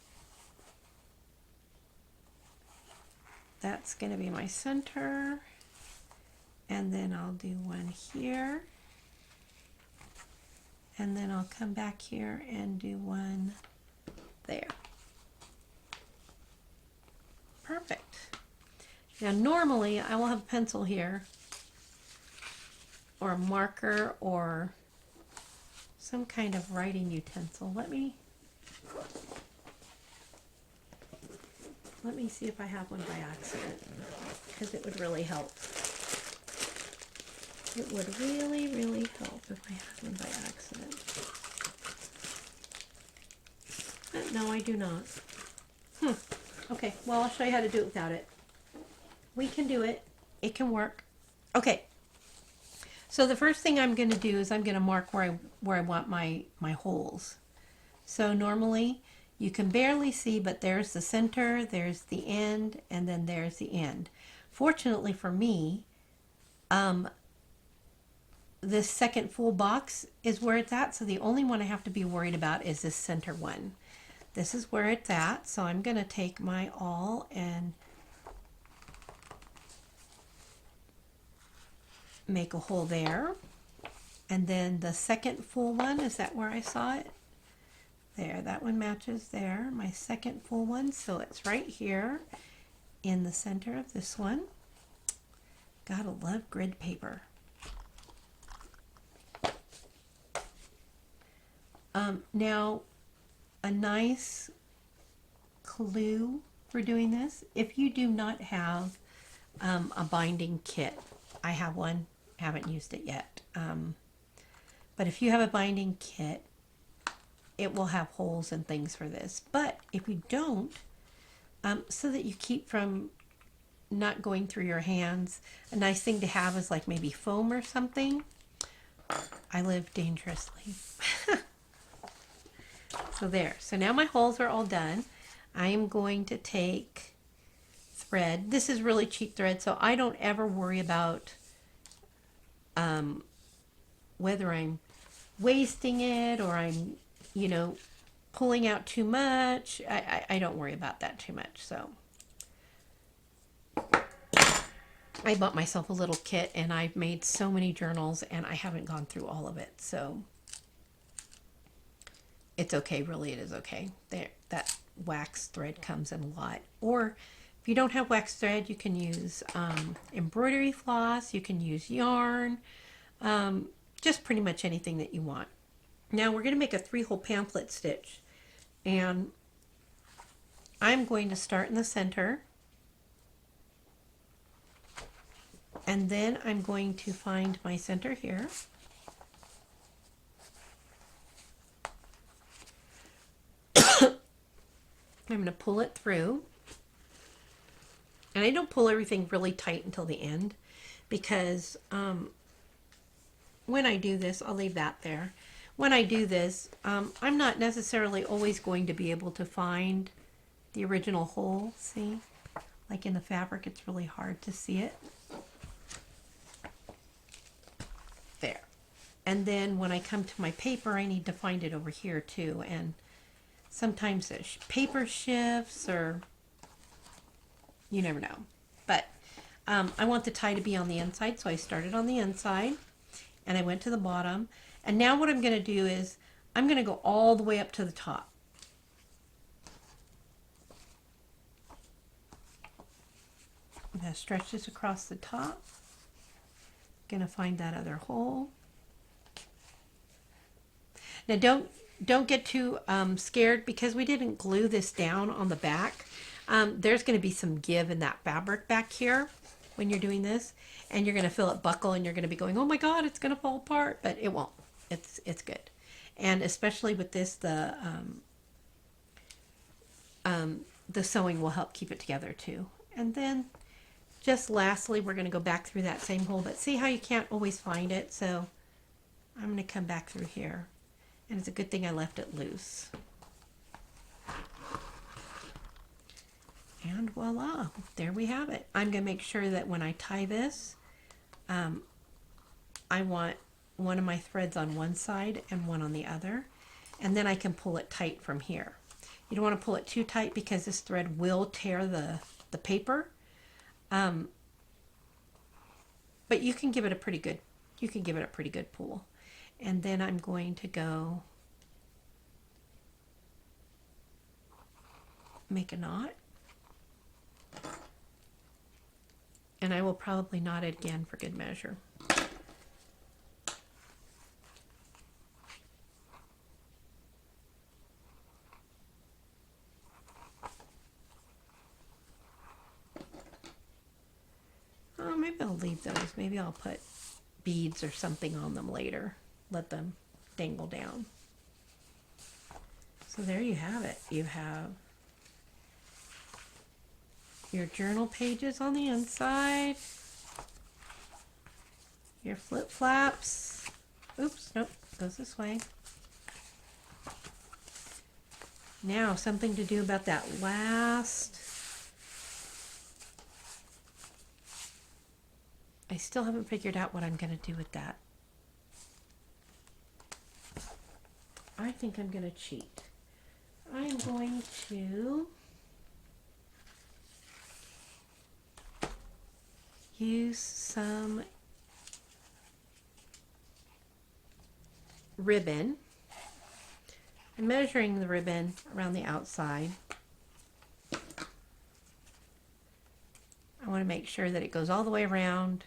That's going to be my center. And then I'll do one here. And then I'll come back here and do one there. Perfect. Now normally I will have a pencil here, or a marker, or some kind of writing utensil. Let me see if I have one by accident, because it would really help. It would really, really help if I had one by accident. No, I do not. Okay, well, I'll show you how to do it without it. We can do it. It can work. Okay. So the first thing I'm going to do is I'm going to mark where I want my holes. So normally you can barely see, but there's the center, there's the end, and then there's the end. Fortunately for me, this second full box is where it's at, so the only one I have to be worried about is this center one. This is where it's at, so I'm going to take my awl and make a hole there. And then the second full one, is that where I saw it? There, that one matches there. My second full one, so it's right here in the center of this one. Gotta love grid paper. Now, a nice clue for doing this, if you do not have a binding kit, I have one, haven't used it yet, but if you have a binding kit, it will have holes and things for this. But if you don't, so that you keep from not going through your hands, a nice thing to have is like maybe foam or something. I live dangerously. So there. So now my holes are all done. I am going to take thread. This is really cheap thread, so I don't ever worry about whether I'm wasting it or I'm, pulling out too much. I don't worry about that too much. So I bought myself a little kit and I've made so many journals and I haven't gone through all of it. So it's okay, really, it is okay. There, that wax thread comes in a lot. Or if you don't have wax thread, you can use embroidery floss, you can use yarn, just pretty much anything that you want. Now we're going to make a 3-hole pamphlet stitch, and I'm going to start in the center, and then I'm going to find my center here. I'm going to pull it through, and I don't pull everything really tight until the end, because when I do this, I'll leave that there. When I do this, I'm not necessarily always going to be able to find the original hole. See, like in the fabric, it's really hard to see it. There. And then when I come to my paper, I need to find it over here too. And sometimes the paper shifts, or you never know. But I want the tie to be on the inside, so I started on the inside and I went to the bottom. And now what I'm going to do is I'm going to go all the way up to the top. I'm going to stretch this across the top. Going to find that other hole. Now don't get too scared, because we didn't glue this down on the back. There's going to be some give in that fabric back here when you're doing this, and you're going to feel it buckle, and you're going to be going, oh my god, it's going to fall apart, but it won't. It's good. And especially with this, the sewing will help keep it together too. And then just lastly, we're going to go back through that same hole, but see how you can't always find it, so I'm going to come back through here. And it's a good thing I left it loose. And voila, there we have it. I'm going to make sure that when I tie this, I want one of my threads on one side and one on the other. And then I can pull it tight from here. You don't want to pull it too tight, because this thread will tear the paper. But you can give it a pretty good, pull. And then I'm going to go make a knot. And I will probably knot it again for good measure. Oh, maybe I'll leave those. Maybe I'll put beads or something on them later. Let them dangle down. So there you have it. You have your journal pages on the inside, your flip flaps. Oops, nope, goes this way. Now something to do about that last. I still haven't figured out what I'm going to do with that. I think I'm going to cheat. I'm going to use some ribbon. I'm measuring the ribbon around the outside. I want to make sure that it goes all the way around.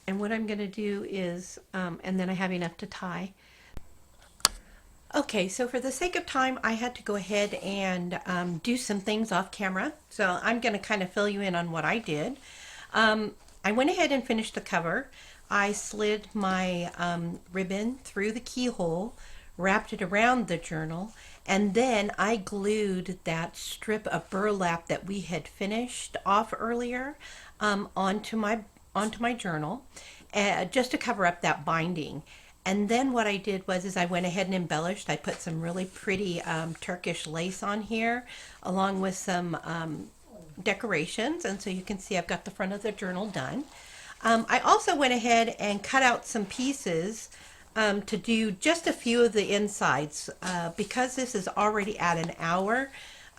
And what I'm going to do is, and then I have enough to tie. Okay, so for the sake of time, I had to go ahead and do some things off camera. So I'm going to kind of fill you in on what I did. I went ahead and finished the cover. I slid my ribbon through the keyhole, wrapped it around the journal, and then I glued that strip of burlap that we had finished off earlier onto my journal, just to cover up that binding. And then what I did was I went ahead and embellished. I put some really pretty Turkish lace on here, along with some decorations. And so you can see I've got the front of the journal done. I also went ahead and cut out some pieces to do just a few of the insides. Because this is already at an hour,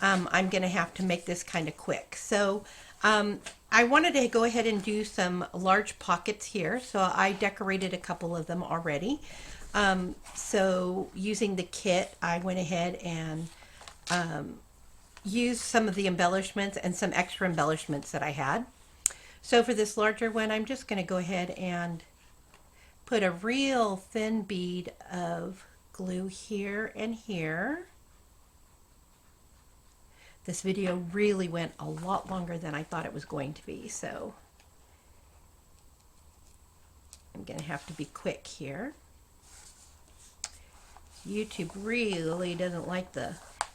I'm going to have to make this kind of quick. So I wanted to go ahead and do some large pockets here, so I decorated a couple of them already. So using the kit, I went ahead and used some of the embellishments and some extra embellishments that I had. So for this larger one, I'm just going to go ahead and put a real thin bead of glue here and here. This video really went a lot longer than I thought it was going to be, so I'm going to have to be quick here. YouTube really doesn't like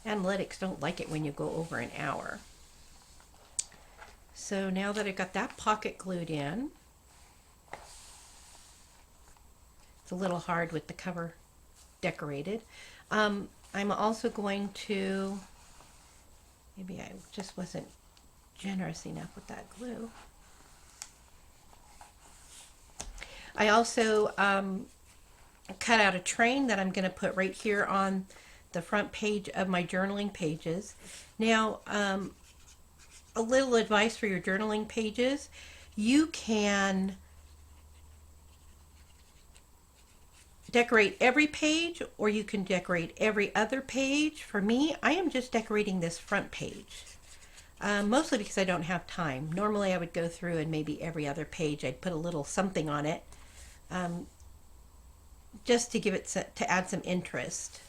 analytics don't like it when you go over an hour. So now that I've got that pocket glued in, it's a little hard with the cover decorated. I'm also going to, maybe I just wasn't generous enough with that glue. I also cut out a train that I'm going to put right here on the front page of my journaling pages. Now, a little advice for your journaling pages: you can decorate every page, or you can decorate every other page. For me, I am just decorating this front page, mostly because I don't have time. Normally I would go through and maybe every other page I'd put a little something on it, just to give it, to add some interest.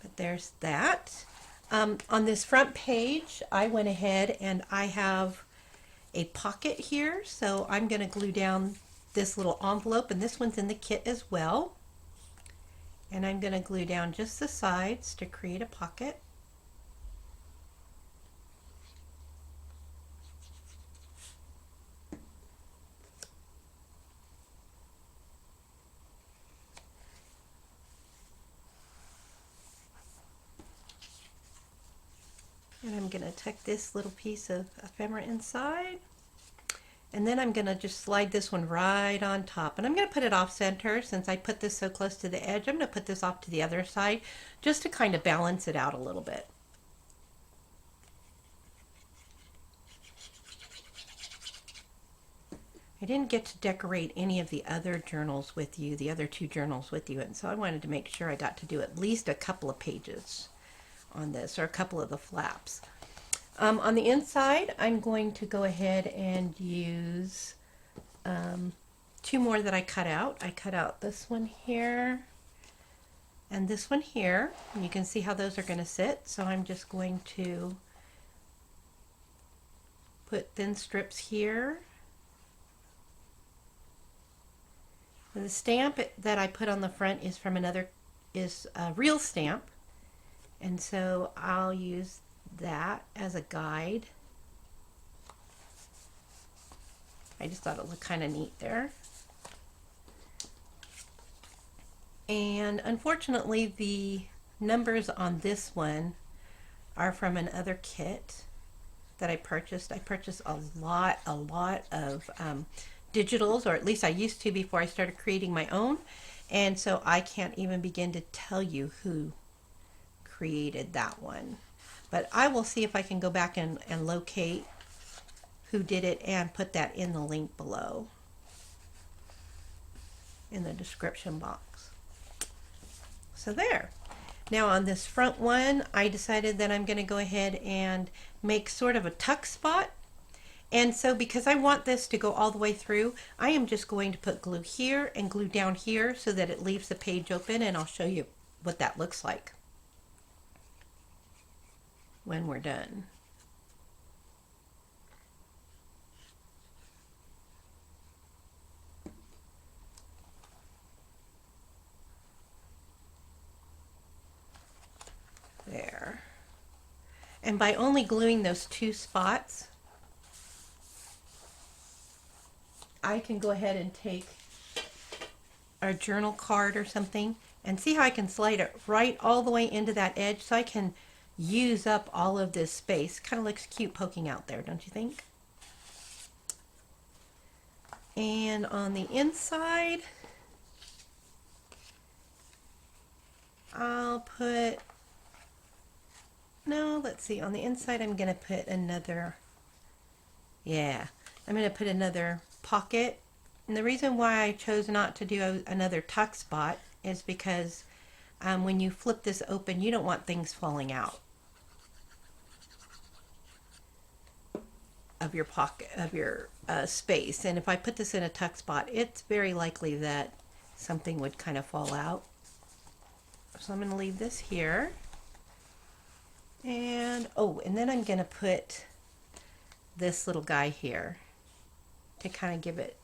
But there's that. On this front page, I went ahead and I have a pocket here, so I'm going to glue down this little envelope, and this one's in the kit as well. And I'm going to glue down just the sides to create a pocket. And I'm going to tuck this little piece of ephemera inside. And then I'm going to just slide this one right on top. And I'm going to put it off center since I put this so close to the edge. I'm going to put this off to the other side just to kind of balance it out a little bit. I didn't get to decorate any of the other journals with you, the other two journals with you, and so I wanted to make sure I got to do at least a couple of pages on this, or a couple of the flaps. On the inside, I'm going to go ahead and use two more that I cut out. I cut out this one here and this one here, and you can see how those are going to sit. So I'm just going to put thin strips here. The stamp that I put on the front is from a real stamp. And so I'll use that as a guide. I just thought it looked kind of neat there. And unfortunately, the numbers on this one are from another kit that I purchased. I purchased a lot of digitals, or at least I used to before I started creating my own. And so I can't even begin to tell you who created that one, but I will see if I can go back and locate who did it and put that in the link below in the description box. So there. Now on this front one, I decided that I'm going to go ahead and make sort of a tuck spot, and so because I want this to go all the way through, I am just going to put glue here and glue down here so that it leaves the page open, and I'll show you what that looks like when we're done. There. And by only gluing those two spots, I can go ahead and take a journal card or something and see how I can slide it right all the way into that edge so I can use up all of this space. Kind of looks cute poking out there, don't you think? And on the inside, I'll put, no, let's see, on the inside I'm going to put another, I'm going to put another pocket. And the reason why I chose not to do another tuck spot is because when you flip this open, you don't want things falling out of your pocket, of your space. And if I put this in a tuck spot, it's very likely that something would kind of fall out. So I'm going to leave this here. And, oh, and then I'm going to put this little guy here to kind of give it,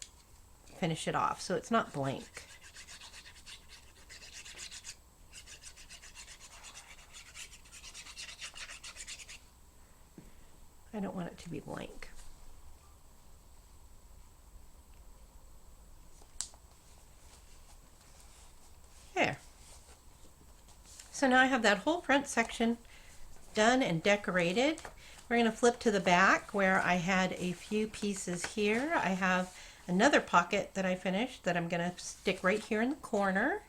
finish it off so it's not blank. I don't want it to be blank. There. So now I have that whole front section done and decorated. We're going to flip to the back where I had a few pieces here. I have another pocket that I finished that I'm going to stick right here in the corner.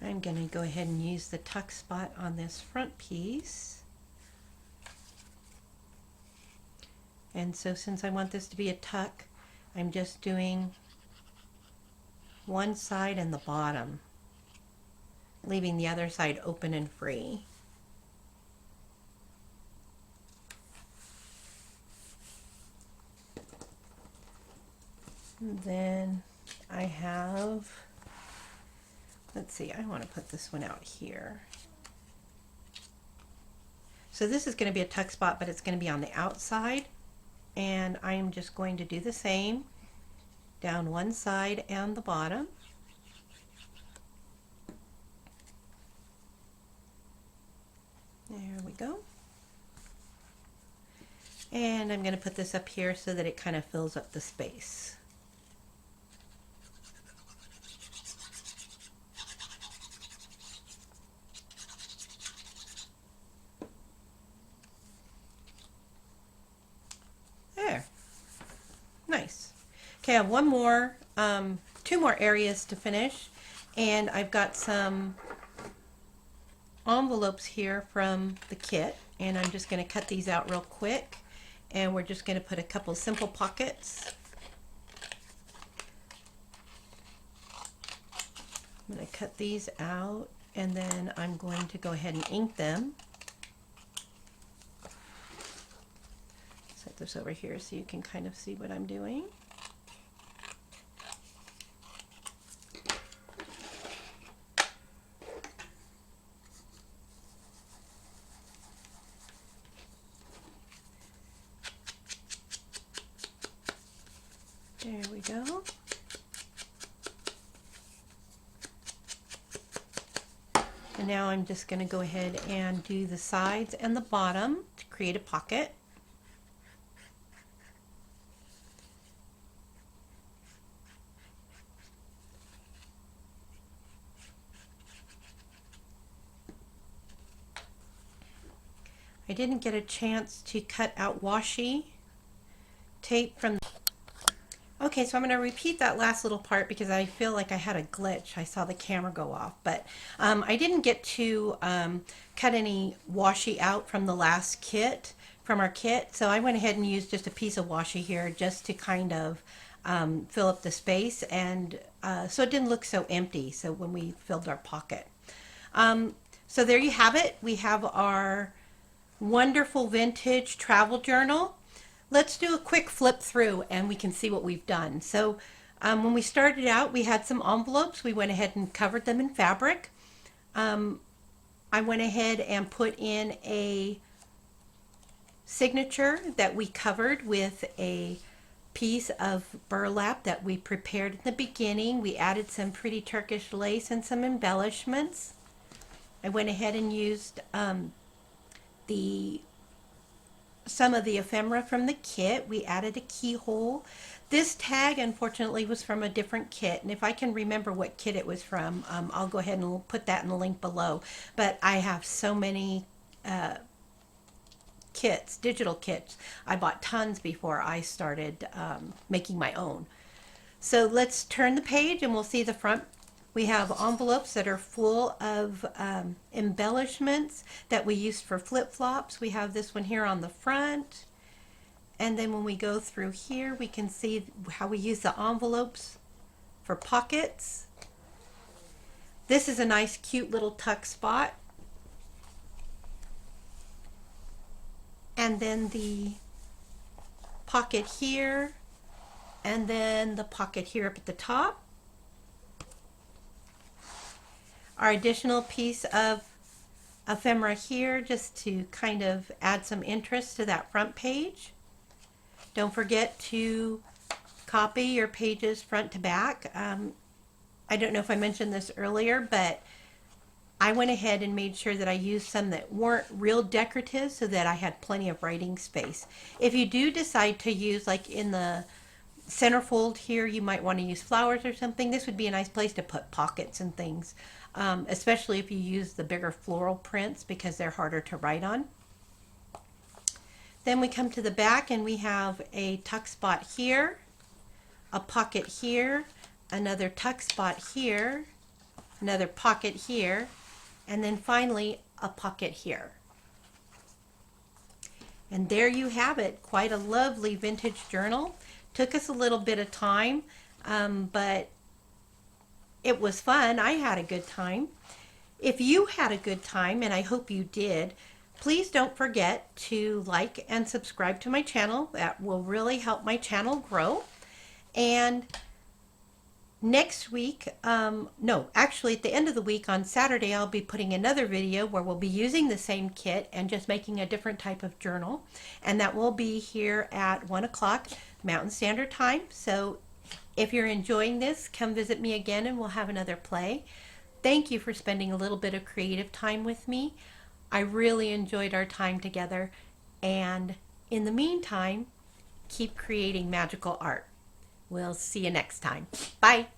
I'm going to go ahead and use the tuck spot on this front piece. And so since I want this to be a tuck, I'm just doing one side and the bottom, leaving the other side open and free. And then I have, let's see, I want to put this one out here. So this is going to be a tuck spot, but it's going to be on the outside. And I'm just going to do the same down one side and the bottom. There we go. And I'm going to put this up here so that it kind of fills up the space. There. Nice. Okay, I have one more, two more areas to finish, and I've got some envelopes here from the kit, and I'm just going to cut these out real quick, and we're just going to put a couple simple pockets. I'm going to cut these out, and then I'm going to go ahead and ink them. Set this over here so you can kind of see what I'm doing. There we go. And now I'm just going to go ahead and do the sides and the bottom to create a pocket. I didn't get a chance to cut out washi tape from. Okay, so I'm going to repeat that last little part because I feel like I had a glitch. I saw the camera go off, but I didn't get to cut any washi out from the last kit, from our kit. So I went ahead and used just a piece of washi here just to kind of fill up the space, and so it didn't look so empty. So when we filled our pocket. So there you have it. We have our wonderful vintage travel journal. Let's do a quick flip through and we can see what we've done. So when we started out, we had some envelopes. We went ahead and covered them in fabric. I went ahead and put in a signature that we covered with a piece of burlap that we prepared in the beginning. We added some pretty Turkish lace and some embellishments. I went ahead and used some of the ephemera from the kit. We added a keyhole. This tag unfortunately was from a different kit, and if I can remember what kit it was from, I'll go ahead and put that in the link below. But I have so many kits, digital kits. I bought tons before I started making my own. So let's turn the page and we'll see the front. We have envelopes that are full of embellishments that we used for flip-flops. We have this one here on the front. And then when we go through here, we can see how we use the envelopes for pockets. This is a nice, cute little tuck spot. And then the pocket here, and then the pocket here up at the top. Our additional piece of ephemera here, just to kind of add some interest to that front page. Don't forget to copy your pages front to back. I don't know if I mentioned this earlier, but I went ahead and made sure that I used some that weren't real decorative so that I had plenty of writing space. If you do decide to use, like in the centerfold here, you might want to use flowers or something. This would be a nice place to put pockets and things, especially if you use the bigger floral prints because they're harder to write on. Then we come to the back and we have a tuck spot here, a pocket here, another tuck spot here, another pocket here, and then finally a pocket here. And there you have it, quite a lovely vintage journal. Took us a little bit of time, but it was fun. I had a good time. If you had a good time, and I hope you did, please don't forget to like and subscribe to my channel. That will really help my channel grow. And next week, actually at the end of the week on Saturday, I'll be putting another video where we'll be using the same kit and just making a different type of journal. And that will be here at 1 o'clock Mountain Standard Time. So if you're enjoying this, come visit me again and we'll have another play. Thank you for spending a little bit of creative time with me. I really enjoyed our time together. And in the meantime, keep creating magical art. We'll see you next time. Bye.